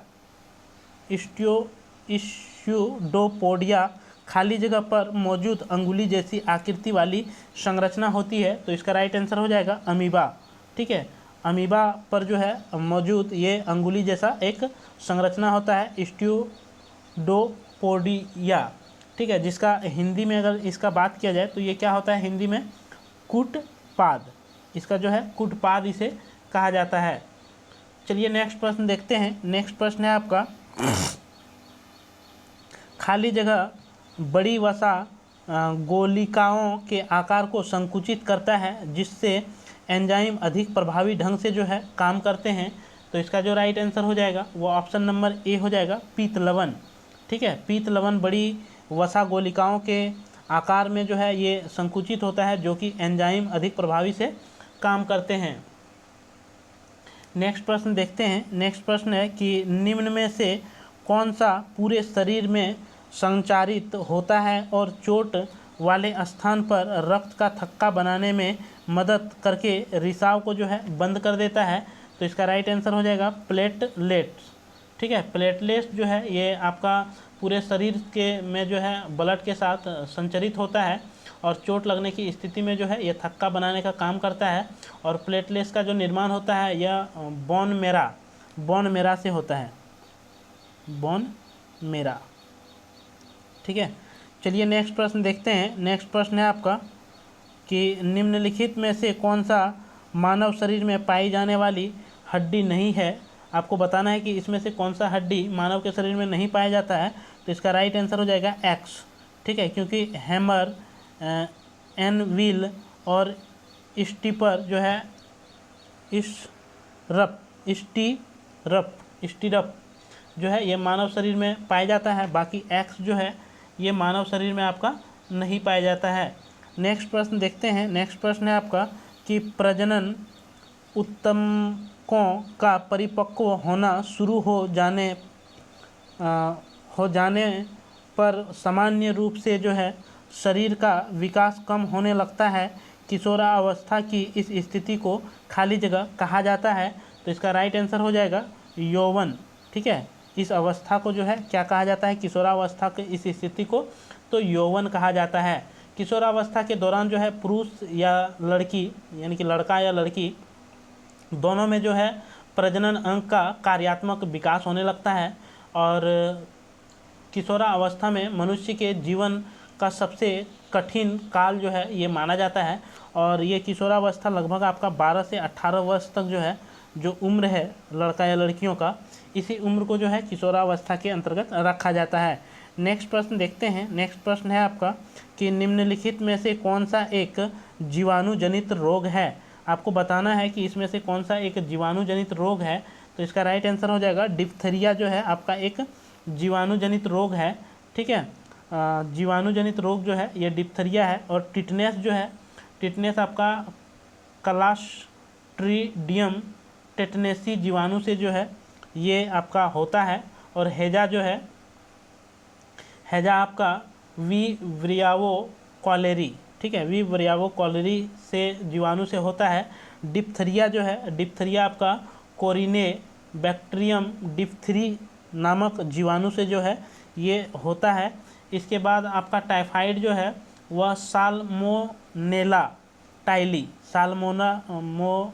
Speaker 1: खाली जगह पर मौजूद अंगुली जैसी आकृति वाली संरचना होती है। तो इसका राइट आंसर हो जाएगा अमीबा। ठीक है, अमीबा पर जो है मौजूद ये अंगुली जैसा एक संरचना होता है इस्यूडोपोडिया। ठीक है, जिसका हिंदी में अगर इसका बात किया जाए तो ये क्या होता है हिंदी में, कूटपाद। इसका जो है कूटपाद इसे कहा जाता है। चलिए नेक्स्ट प्रश्न देखते हैं। नेक्स्ट प्रश्न है आपका खाली जगह बड़ी वसा गोलिकाओं के आकार को संकुचित करता है जिससे एंजाइम अधिक प्रभावी ढंग से जो है काम करते हैं। तो इसका जो राइट आंसर हो जाएगा वो ऑप्शन नंबर ए हो जाएगा, पीत लवण। ठीक है, पीत लवण बड़ी वसा गोलिकाओं के आकार में जो है ये संकुचित होता है जो कि एंजाइम अधिक प्रभावी से काम करते हैं। नेक्स्ट प्रश्न देखते हैं। नेक्स्ट प्रश्न है कि निम्न में से कौन सा पूरे शरीर में संचारित होता है और चोट वाले स्थान पर रक्त का थक्का बनाने में मदद करके रिसाव को जो है बंद कर देता है? तो इसका राइट आंसर हो जाएगा प्लेटलेट्स। ठीक है, प्लेटलेट्स जो है ये आपका पूरे शरीर के में जो है ब्लड के साथ संचरित होता है और चोट लगने की स्थिति में जो है ये थक्का बनाने का काम करता है और प्लेटलेट्स का जो निर्माण होता है यह बोन मैरा से होता है, बोन मैरा। ठीक है, चलिए नेक्स्ट प्रश्न देखते हैं। नेक्स्ट प्रश्न है आपका कि निम्नलिखित में से कौन सा मानव शरीर में पाई जाने वाली हड्डी नहीं है। आपको बताना है कि इसमें से कौन सा हड्डी मानव के शरीर में नहीं पाया जाता है। तो इसका राइट आंसर हो जाएगा एक्स, ठीक है, क्योंकि हैमर, एनविल और स्टीपर जो है स्टीरप जो है ये मानव शरीर में पाया जाता है। बाकी एक्स जो है ये मानव शरीर में आपका नहीं पाया जाता है। नेक्स्ट प्रश्न देखते हैं। नेक्स्ट प्रश्न है आपका कि प्रजनन ऊतकों का परिपक्व होना शुरू हो जाने पर सामान्य रूप से जो है शरीर का विकास कम होने लगता है। किशोरावस्था की इस स्थिति को खाली जगह कहा जाता है। तो इसका राइट आंसर हो जाएगा यौवन, ठीक है। इस अवस्था को जो है क्या कहा जाता है, किशोरावस्था के इस स्थिति को तो यौवन कहा जाता है। किशोरावस्था के दौरान जो है पुरुष या लड़की यानी कि लड़का या लड़की दोनों में जो है प्रजनन अंग का कार्यात्मक विकास होने लगता है और किशोरावस्था में मनुष्य के जीवन का सबसे कठिन काल जो है ये माना जाता है। और ये किशोरावस्था लगभग आपका 12 से 18 वर्ष तक जो है जो उम्र है लड़का या लड़कियों का, इसी उम्र को जो है किशोरावस्था के अंतर्गत रखा जाता है। नेक्स्ट प्रश्न देखते हैं। नेक्स्ट प्रश्न है आपका कि निम्नलिखित में से कौन सा एक जीवाणु जनित रोग है। आपको बताना है कि इसमें से कौन सा एक जीवाणु जनित रोग है। तो इसका राइट आंसर हो जाएगा डिप्थीरिया जो है आपका एक जीवाणु जनित रोग है, ठीक है। जीवाणु जनित रोग जो है ये डिप्थीरिया है। और टिटनेस जो है, टिटनेस आपका क्लास्ट्रीडियम टेटनेसी जीवाणु से जो है ये आपका होता है। और हैजा जो है, हैजा आपका विब्रियावो कॉलेरी, ठीक है, विब्रियावो कॉलेरी से जीवाणु से होता है। डिप्थीरिया जो है, डिप्थीरिया आपका कोरिने बैक्टीरियम डिप्थीरी नामक जीवाणु से जो है ये होता है। इसके बाद आपका टाइफाइड जो है वह साल्मोनेला टाइली, साल्मोनेला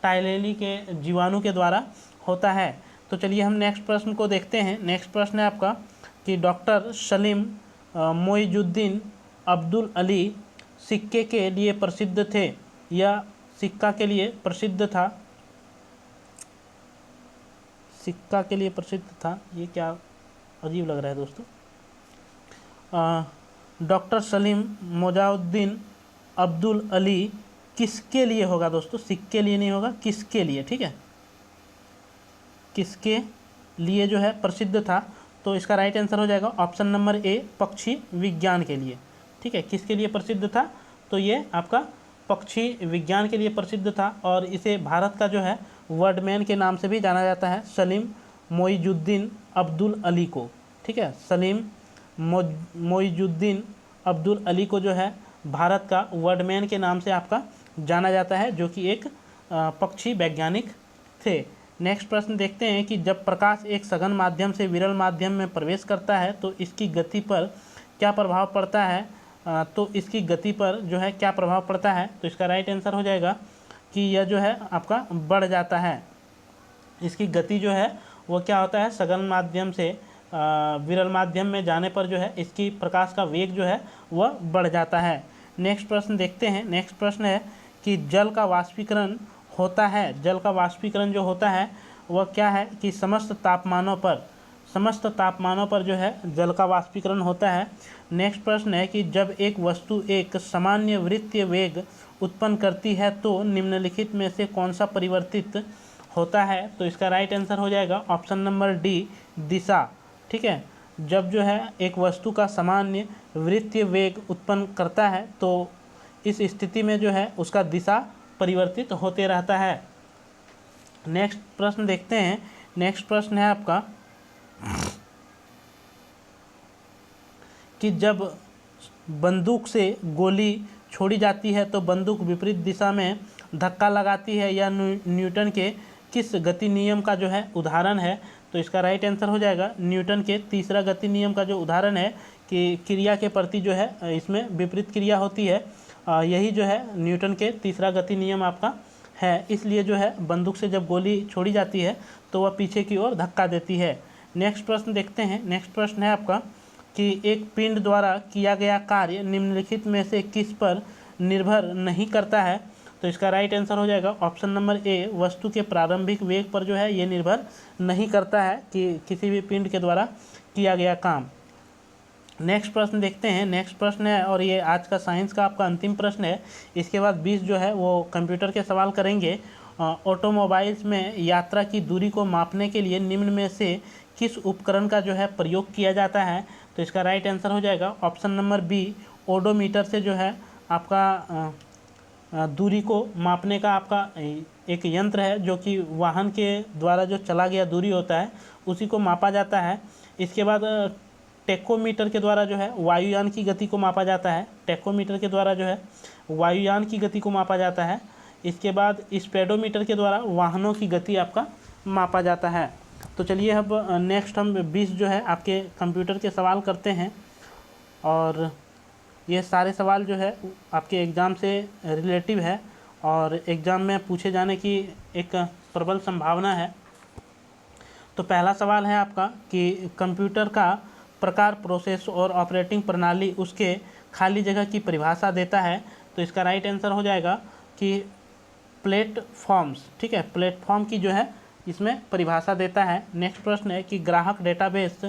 Speaker 1: टाइलेली के जीवाणु के द्वारा होता है। तो चलिए हम नेक्स्ट प्रश्न को देखते हैं। नेक्स्ट प्रश्न है आपका कि डॉक्टर सलीम मोइजुद्दीन अब्दुल अली सिक्के के लिए प्रसिद्ध थे या सिक्का के लिए प्रसिद्ध था, सिक्का के लिए प्रसिद्ध था। ये क्या अजीब लग रहा है दोस्तों। डॉक्टर सलीम मोजाउद्दीन अब्दुल अली किसके लिए होगा दोस्तों, सिक्के लिए नहीं होगा, किसके लिए, ठीक है, किसके लिए जो है प्रसिद्ध था। तो इसका राइट आंसर हो जाएगा ऑप्शन नंबर ए, पक्षी विज्ञान के लिए, ठीक है। किसके लिए प्रसिद्ध था, तो ये आपका पक्षी विज्ञान के लिए प्रसिद्ध था। और इसे भारत का जो है वर्डमैन के नाम से भी जाना जाता है, सलीम मोइजुद्दीन अब्दुल अली को, ठीक है। सलीम मोइजुद्दीन अब्दुल अली को जो है भारत का वर्डमैन के नाम से आपका जाना जाता है, जो कि एक पक्षी वैज्ञानिक थे। नेक्स्ट प्रश्न देखते हैं कि जब प्रकाश एक सघन माध्यम से विरल माध्यम में प्रवेश करता है तो इसकी गति पर क्या प्रभाव पड़ता है। तो इसकी गति पर जो है क्या प्रभाव पड़ता है। तो इसका राइट आंसर हो जाएगा कि यह जो है आपका बढ़ जाता है। इसकी गति जो है वो क्या होता है, सघन माध्यम से विरल माध्यम में जाने पर जो है इसकी प्रकाश का वेग जो है वह बढ़ जाता है। नेक्स्ट प्रश्न देखते हैं। नेक्स्ट प्रश्न है कि जल का वाष्पीकरण होता है, जल का वाष्पीकरण जो होता है वह क्या है कि समस्त तापमानों पर जो है जल का वाष्पीकरण होता है। नेक्स्ट प्रश्न है कि जब एक वस्तु एक सामान्य वृत्तीय वेग उत्पन्न करती है तो निम्नलिखित में से कौन सा परिवर्तित होता है। तो इसका राइट आंसर हो जाएगा ऑप्शन नंबर डी, दिशा, ठीक है। जब जो है एक वस्तु का सामान्य वृत्तीय वेग उत्पन्न करता है तो इस स्थिति में जो है उसका दिशा परिवर्तित होते रहता है। नेक्स्ट प्रश्न देखते हैं। नेक्स्ट प्रश्न है आपका कि जब बंदूक से गोली छोड़ी जाती है तो बंदूक विपरीत दिशा में धक्का लगाती है या न्यूटन के किस गति नियम का जो है उदाहरण है। तो इसका राइट आंसर हो जाएगा न्यूटन के तीसरा गति नियम का जो उदाहरण है कि क्रिया के प्रति जो है इसमें विपरीत क्रिया होती है, यही जो है न्यूटन के तीसरा गति नियम आपका है। इसलिए जो है बंदूक से जब गोली छोड़ी जाती है तो वह पीछे की ओर धक्का देती है। नेक्स्ट प्रश्न देखते हैं। नेक्स्ट प्रश्न है आपका कि एक पिंड द्वारा किया गया कार्य निम्नलिखित में से किस पर निर्भर नहीं करता है। तो इसका राइट आंसर हो जाएगा ऑप्शन नंबर ए, वस्तु के प्रारंभिक वेग पर जो है ये निर्भर नहीं करता है कि किसी भी पिंड के द्वारा किया गया काम। नेक्स्ट प्रश्न देखते हैं। नेक्स्ट प्रश्न है और ये आज का साइंस का आपका अंतिम प्रश्न है। इसके बाद 20 जो है वो कंप्यूटर के सवाल करेंगे। ऑटोमोबाइल्स में यात्रा की दूरी को मापने के लिए निम्न में से किस उपकरण का जो है प्रयोग किया जाता है। तो इसका राइट आंसर हो जाएगा ऑप्शन नंबर बी, ओडोमीटर से जो है आपका दूरी को मापने का आपका एक यंत्र है जो कि वाहन के द्वारा जो चला गया दूरी होता है उसी को मापा जाता है। इसके बाद टेकोमीटर के द्वारा जो है वायुयान की गति को मापा जाता है। टेकोमीटर के द्वारा जो है वायुयान की गति को मापा जाता है। इसके बाद स्पीडोमीटर के द्वारा वाहनों की गति आपका मापा जाता है। तो चलिए अब नेक्स्ट हम 20 जो है आपके कंप्यूटर के सवाल करते हैं और ये सारे सवाल जो है आपके एग्ज़ाम से रिलेटिव है और एग्ज़ाम में पूछे जाने की एक प्रबल संभावना है। तो पहला सवाल है आपका कि कंप्यूटर का प्रकार, प्रोसेस और ऑपरेटिंग प्रणाली उसके खाली जगह की परिभाषा देता है। तो इसका राइट आंसर हो जाएगा कि प्लेटफॉर्म्स, ठीक है, प्लेटफॉर्म की जो है इसमें परिभाषा देता है। नेक्स्ट प्रश्न है कि ग्राहक डेटाबेस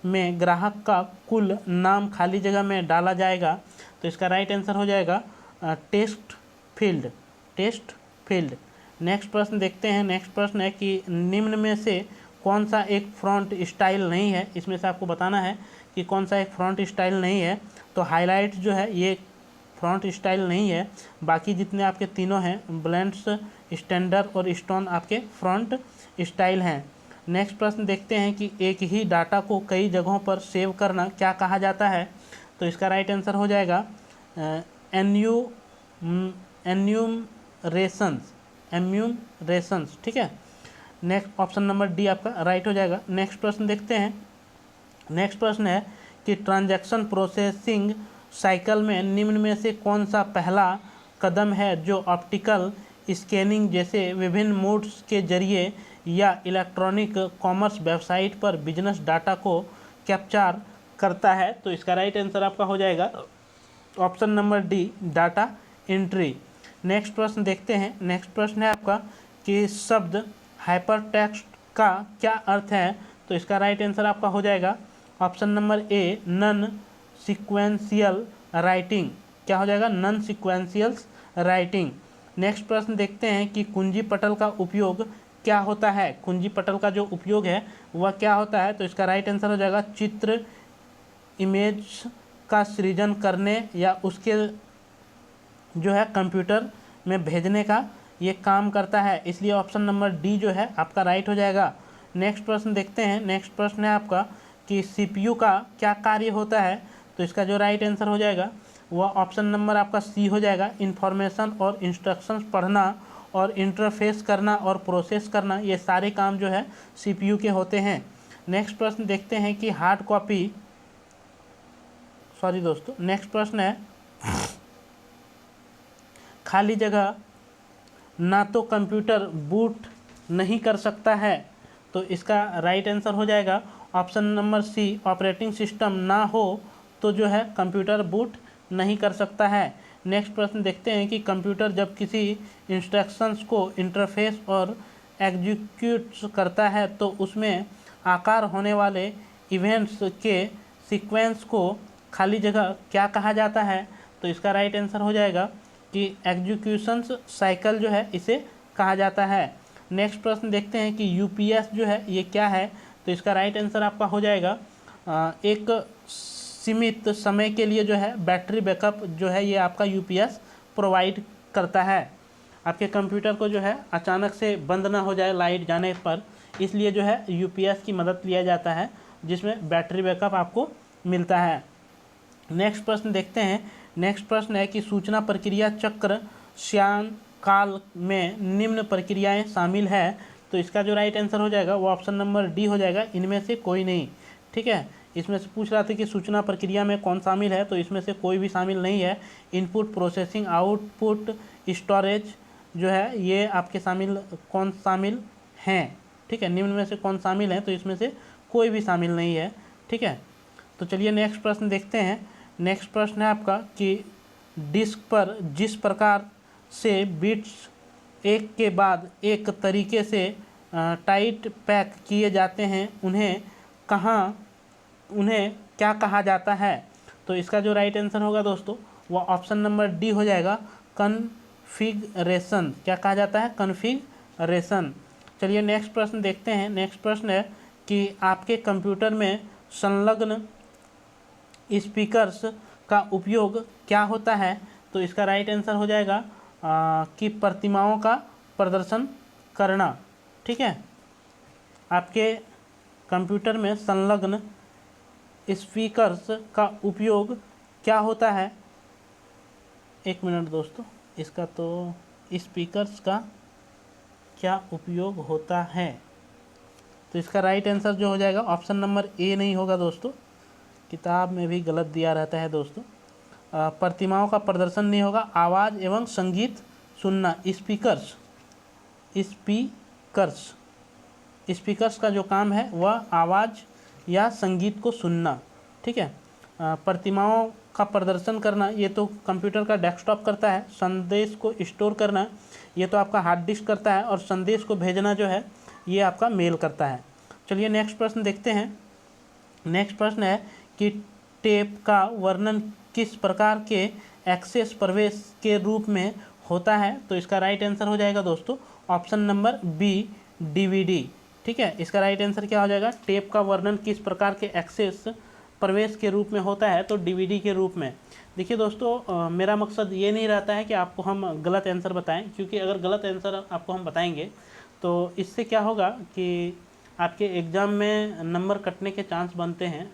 Speaker 1: में ग्राहक का कुल नाम खाली जगह में डाला जाएगा। तो इसका राइट आंसर हो जाएगा टेस्ट फील्ड। नेक्स्ट प्रश्न देखते हैं। नेक्स्ट प्रश्न है कि निम्न में से कौन सा एक फ्रंट स्टाइल नहीं है। इसमें से आपको बताना है कि कौन सा एक फ्रंट स्टाइल नहीं है। तो हाईलाइट जो है ये फ्रंट स्टाइल नहीं है, बाकी जितने आपके तीनों हैं ब्लेंड्स, स्टैंडर्ड और स्टोन आपके फ्रंट स्टाइल हैं। नेक्स्ट प्रश्न देखते हैं कि एक ही डाटा को कई जगहों पर सेव करना क्या कहा जाता है। तो इसका राइट आंसर हो जाएगा एन्यूमरेशंस, ठीक है। नेक्स्ट ऑप्शन नंबर डी आपका राइट हो जाएगा। नेक्स्ट प्रश्न देखते हैं। नेक्स्ट प्रश्न है कि ट्रांजैक्शन प्रोसेसिंग साइकिल में निम्न में से कौन सा पहला कदम है जो ऑप्टिकल स्कैनिंग जैसे विभिन्न मोड्स के जरिए या इलेक्ट्रॉनिक कॉमर्स वेबसाइट पर बिजनेस डाटा को कैप्चर करता है। तो इसका राइट आंसर आपका हो जाएगा option number D, data entry. Next प्रश्न देखते हैं। नेक्स्ट प्रश्न है आपका कि शब्द हाइपरटेक्स्ट का क्या अर्थ है। तो इसका राइट आंसर आपका हो जाएगा option number A, none sequential writing. क्या हो जाएगा? None sequential writing. नेक्स्ट प्रश्न देखते हैं कि कुंजी पटल का उपयोग क्या होता है। कुंजी पटल का जो उपयोग है वह क्या होता है। तो इसका राइट आंसर हो जाएगा चित्र, इमेज का सृजन करने या उसके जो है कंप्यूटर में भेजने का ये काम करता है, इसलिए ऑप्शन नंबर डी जो है आपका राइट हो जाएगा। नेक्स्ट प्रश्न देखते हैं। नेक्स्ट प्रश्न है आपका कि सीपीयू का क्या कार्य होता है। तो इसका जो राइट आंसर हो जाएगा वह ऑप्शन नंबर आपका सी हो जाएगा। इंफॉर्मेशन और इंस्ट्रक्शंस पढ़ना और इंटरफेस करना और प्रोसेस करना, ये सारे काम जो है सीपीयू के होते हैं। नेक्स्ट प्रश्न देखते हैं कि हार्ड कॉपी, सॉरी दोस्तों, नेक्स्ट प्रश्न है खाली जगह ना तो कंप्यूटर बूट नहीं कर सकता है। तो इसका राइट आंसर हो जाएगा option number C, operating system ना हो तो जो है कंप्यूटर बूट नहीं कर सकता है। नेक्स्ट प्रश्न देखते हैं कि कंप्यूटर जब किसी इंस्ट्रक्शंस को इंटरफेस और एग्जीक्यूट करता है तो उसमें आकार होने वाले इवेंट्स के सीक्वेंस को खाली जगह क्या कहा जाता है। तो इसका राइट आंसर हो जाएगा कि एग्जीक्यूशंस साइकिल जो है इसे कहा जाता है। नेक्स्ट प्रश्न देखते हैं कि यूपीएस जो है ये क्या है। तो इसका राइट आंसर आपका हो जाएगा एक सीमित समय के लिए जो है बैटरी बैकअप जो है ये आपका यूपीएस प्रोवाइड करता है। आपके कंप्यूटर को जो है अचानक से बंद ना हो जाए लाइट जाने पर, इसलिए जो है यूपीएस की मदद लिया जाता है जिसमें बैटरी बैकअप आपको मिलता है। नेक्स्ट प्रश्न देखते हैं। नेक्स्ट प्रश्न है कि सूचना प्रक्रिया चक्र श्यान काल में निम्न प्रक्रियाएं शामिल है। तो इसका जो राइट आंसर हो जाएगा वो ऑप्शन नंबर डी हो जाएगा, इनमें से कोई नहीं। ठीक है, इसमें से पूछ रहा था कि सूचना प्रक्रिया में कौन शामिल है, तो इसमें से कोई भी शामिल नहीं है। इनपुट, प्रोसेसिंग, आउटपुट, स्टोरेज जो है ये आपके कौन शामिल हैं। ठीक है, निम्न में से कौन शामिल है, तो इसमें से कोई भी शामिल नहीं है। ठीक है, तो चलिए नेक्स्ट प्रश्न देखते हैं। नेक्स्ट प्रश्न है आपका कि डिस्क पर जिस प्रकार से बिट्स एक के बाद एक तरीके से टाइट पैक किए जाते हैं उन्हें क्या कहा जाता है? तो इसका जो राइट आंसर होगा दोस्तों वो ऑप्शन नंबर डी हो जाएगा, कॉन्फ़िगरेशन। क्या कहा जाता है? कॉन्फ़िगरेशन। चलिए नेक्स्ट प्रश्न देखते हैं। नेक्स्ट प्रश्न है कि आपके कंप्यूटर में संलग्न स्पीकर्स का उपयोग क्या होता है? तो इसका राइट आंसर हो जाएगा कि प्रतिमाओं का प्रदर्शन करना। ठीक है, आपके कंप्यूटर में संलग्न स्पीकर्स का उपयोग क्या होता है? एक मिनट दोस्तों, इसका तो स्पीकर्स का क्या उपयोग होता है, तो इसका राइट आंसर जो हो जाएगा ऑप्शन नंबर ए नहीं होगा दोस्तों, किताब में भी गलत दिया रहता है दोस्तों। प्रतिमाओं का प्रदर्शन नहीं होगा, आवाज़ एवं संगीत सुनना। स्पीकर्स का जो काम है वह आवाज़ या संगीत को सुनना। ठीक है, प्रतिमाओं का प्रदर्शन करना ये तो कंप्यूटर का डेस्कटॉप करता है। संदेश को स्टोर करना ये तो आपका हार्ड डिस्क करता है, और संदेश को भेजना जो है ये आपका मेल करता है। चलिए नेक्स्ट प्रश्न देखते हैं। नेक्स्ट प्रश्न है कि टेप का वर्णन किस प्रकार के एक्सेस प्रवेश के रूप में होता है? तो इसका राइट आंसर हो जाएगा दोस्तों ऑप्शन नंबर बी, डीवीडी। ठीक है, इसका राइट आंसर क्या हो जाएगा? टेप का वर्णन किस प्रकार के एक्सेस प्रवेश के रूप में होता है? तो डीवीडी के रूप में। देखिए दोस्तों, मेरा मकसद ये नहीं रहता है कि आपको हम गलत आंसर बताएं, क्योंकि अगर गलत आंसर आपको हम बताएंगे तो इससे क्या होगा कि आपके एग्ज़ाम में नंबर कटने के चांस बनते हैं।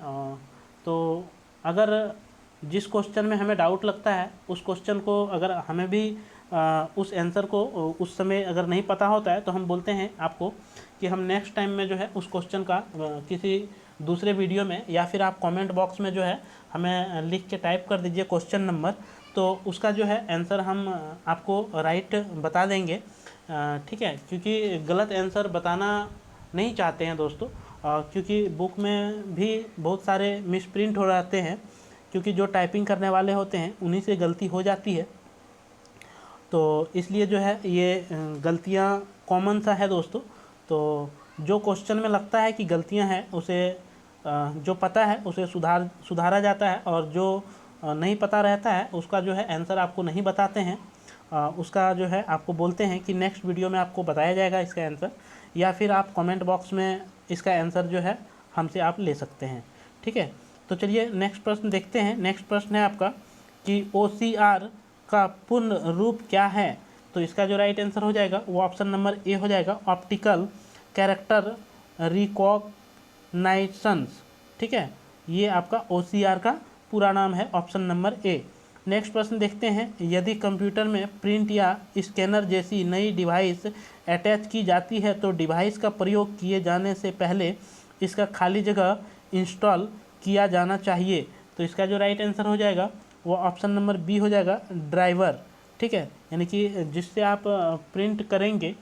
Speaker 1: तो अगर जिस क्वेश्चन में हमें डाउट लगता है उस क्वेश्चन को अगर हमें भी उस आंसर को उस समय अगर नहीं पता होता है तो हम बोलते हैं आपको कि हम नेक्स्ट टाइम में जो है उस क्वेश्चन का किसी दूसरे वीडियो में, या फिर आप कमेंट बॉक्स में जो है हमें लिख के टाइप कर दीजिए क्वेश्चन नंबर, तो उसका जो है आंसर हम आपको राइट बता देंगे। ठीक है, क्योंकि गलत आंसर बताना नहीं चाहते हैं दोस्तों, क्योंकि बुक में भी बहुत सारे मिसप्रिंट हो जाते हैं, क्योंकि जो टाइपिंग करने वाले होते हैं उन्हीं से गलती हो जाती है। तो इसलिए जो है ये गलतियाँ कॉमन सा है दोस्तों। तो जो क्वेश्चन में लगता है कि गलतियाँ हैं उसे जो पता है उसे सुधारा जाता है, और जो नहीं पता रहता है उसका जो है आंसर आपको नहीं बताते हैं, उसका जो है आपको बोलते हैं कि नेक्स्ट वीडियो में आपको बताया जाएगा इसका आंसर, या फिर आप कमेंट बॉक्स में इसका आंसर जो है हमसे आप ले सकते हैं। ठीक है, तो चलिए नेक्स्ट प्रश्न देखते हैं। नेक्स्ट प्रश्न है आपका कि OCR का पूर्ण रूप क्या है? तो इसका जो राइट आंसर हो जाएगा वो ऑप्शन नंबर ए हो जाएगा, ऑप्टिकल कैरेक्टर रिकॉग्नाइशंस। ठीक है, ये आपका OCR का पूरा नाम है, ऑप्शन नंबर ए। नेक्स्ट प्रश्न देखते हैं। यदि कंप्यूटर में प्रिंट या स्कैनर जैसी नई डिवाइस अटैच की जाती है तो डिवाइस का प्रयोग किए जाने से पहले इसका खाली जगह इंस्टॉल किया जाना चाहिए। तो इसका जो राइट आंसर हो जाएगा वो ऑप्शन नंबर बी हो जाएगा, ड्राइवर। ठीक है, यानी कि जिससे आप प्रिंट करेंगे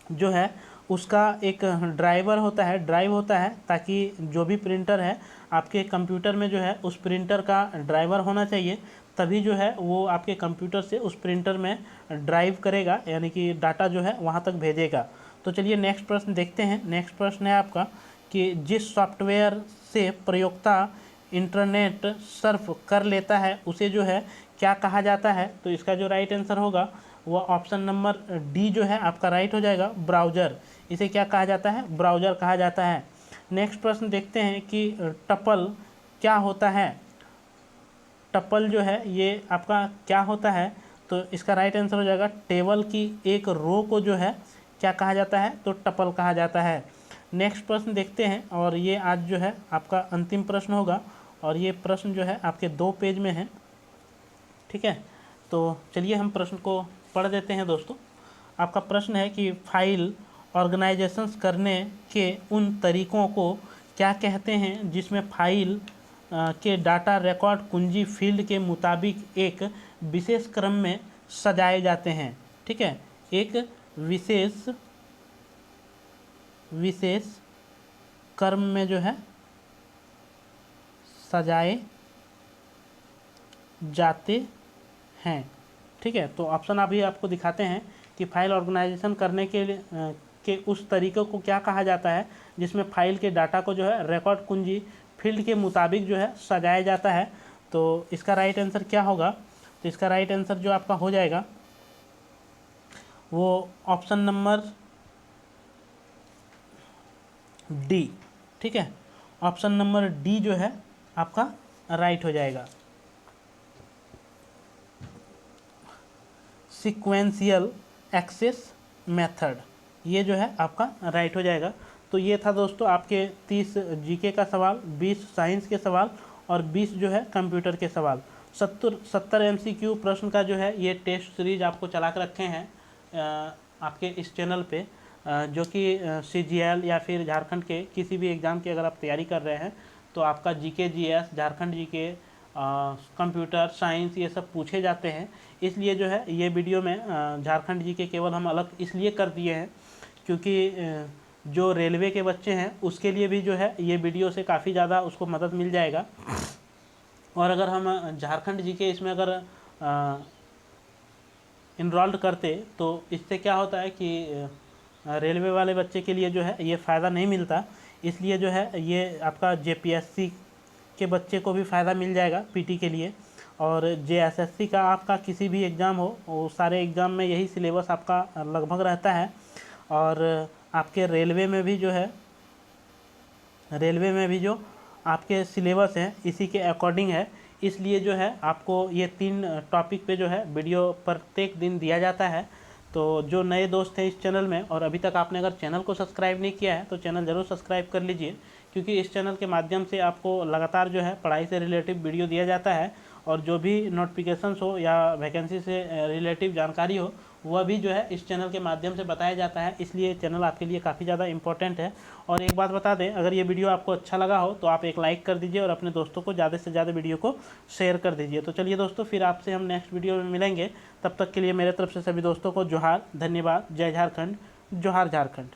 Speaker 1: जो है उसका एक ड्राइवर होता है, ड्राइव होता है, ताकि जो भी प्रिंटर है आपके कंप्यूटर में जो है उस प्रिंटर का ड्राइवर होना चाहिए, तभी जो है वो आपके कंप्यूटर से उस प्रिंटर में ड्राइव करेगा, यानी कि डाटा जो है वहाँ तक भेजेगा। तो चलिए नेक्स्ट प्रश्न देखते हैं। नेक्स्ट प्रश्न है आपका कि जिस सॉफ्टवेयर से प्रयोक्ता इंटरनेट सर्फ कर लेता है उसे जो है क्या कहा जाता है? तो इसका जो राइट आंसर होगा वह ऑप्शन नंबर डी जो है आपका राइट हो जाएगा, ब्राउज़र। इसे क्या कहा जाता है? ब्राउज़र कहा जाता है। नेक्स्ट प्रश्न देखते हैं कि टपल क्या होता है? टपल जो है ये आपका क्या होता है? तो इसका राइट आंसर हो जाएगा, टेबल की एक रो को जो है क्या कहा जाता है? तो टपल कहा जाता है। नेक्स्ट प्रश्न देखते हैं, और ये आज जो है आपका अंतिम प्रश्न होगा, और ये प्रश्न जो है आपके 2 पेज में है। ठीक है, तो चलिए हम प्रश्न को पढ़ देते हैं दोस्तों। आपका प्रश्न है कि फाइल ऑर्गेनाइजेशंस करने के उन तरीक़ों को क्या कहते हैं जिसमें फाइल के डाटा रिकॉर्ड कुंजी फील्ड के मुताबिक एक विशेष क्रम में सजाए जाते हैं? ठीक है, एक विशेष क्रम में जो है सजाए जाते हैं। ठीक है, तो ऑप्शन अभी आपको दिखाते हैं कि फाइल ऑर्गेनाइजेशन करने के लिए के उस तरीके को क्या कहा जाता है जिसमें फाइल के डाटा को जो है रिकॉर्ड कुंजी फील्ड के मुताबिक जो है सजाया जाता है। तो इसका राइट आंसर क्या होगा? तो इसका राइट आंसर जो आपका हो जाएगा वो ऑप्शन नंबर डी। ठीक है, ऑप्शन नंबर डी जो है आपका राइट हो जाएगा। सीक्वेंशियल एक्सेस मेथड, ये जो है आपका राइट हो जाएगा। तो ये था दोस्तों आपके 30 जीके का सवाल, 20 साइंस के सवाल और 20 जो है कंप्यूटर के सवाल। 70 MCQ प्रश्न का जो है ये टेस्ट सीरीज आपको चला कर रखे हैं आपके इस चैनल पे, जो कि CGL या फिर झारखंड के किसी भी एग्ज़ाम की अगर आप तैयारी कर रहे हैं तो आपका GK GS, Jharkhand GK, computer science ये सब पूछे जाते हैं। इसलिए जो है ये वीडियो में झारखंड जीके केवल हम अलग इसलिए कर दिए हैं क्योंकि जो रेलवे के बच्चे हैं उसके लिए भी जो है ये वीडियो से काफ़ी ज़्यादा उसको मदद मिल जाएगा। और अगर हम झारखंड जीके इसमें अगर इनरोल्ड करते तो इससे क्या होता है कि रेलवे वाले बच्चे के लिए जो है ये फ़ायदा नहीं मिलता। इसलिए जो है ये आपका JPSC के बच्चे को भी फ़ायदा मिल जाएगा PT के लिए। और JSSC का आपका किसी भी एग्ज़ाम हो, वो सारे एग्ज़ाम में यही सिलेबस आपका लगभग रहता है। और आपके रेलवे में भी जो है, रेलवे में भी जो आपके सिलेबस हैं इसी के अकॉर्डिंग है। इसलिए जो है आपको ये 3 टॉपिक पे जो है वीडियो प्रत्येक दिन दिया जाता है। तो जो नए दोस्त हैं इस चैनल में और अभी तक आपने अगर चैनल को सब्सक्राइब नहीं किया है तो चैनल ज़रूर सब्सक्राइब कर लीजिए, क्योंकि इस चैनल के माध्यम से आपको लगातार जो है पढ़ाई से रिलेटिव वीडियो दिया जाता है। और जो भी नोटिफिकेशंस हो या वैकेंसी से रिलेटिव जानकारी हो वह भी जो है इस चैनल के माध्यम से बताया जाता है। इसलिए चैनल आपके लिए काफ़ी ज़्यादा इंपॉर्टेंट है। और एक बात बता दें, अगर ये वीडियो आपको अच्छा लगा हो तो आप एक लाइक कर दीजिए और अपने दोस्तों को ज़्यादा से ज़्यादा वीडियो को शेयर कर दीजिए। तो चलिए दोस्तों, फिर आपसे हम नेक्स्ट वीडियो में मिलेंगे। तब तक के लिए मेरे तरफ से सभी दोस्तों को जोहार, धन्यवाद, जय झारखंड, जोहार झारखंड।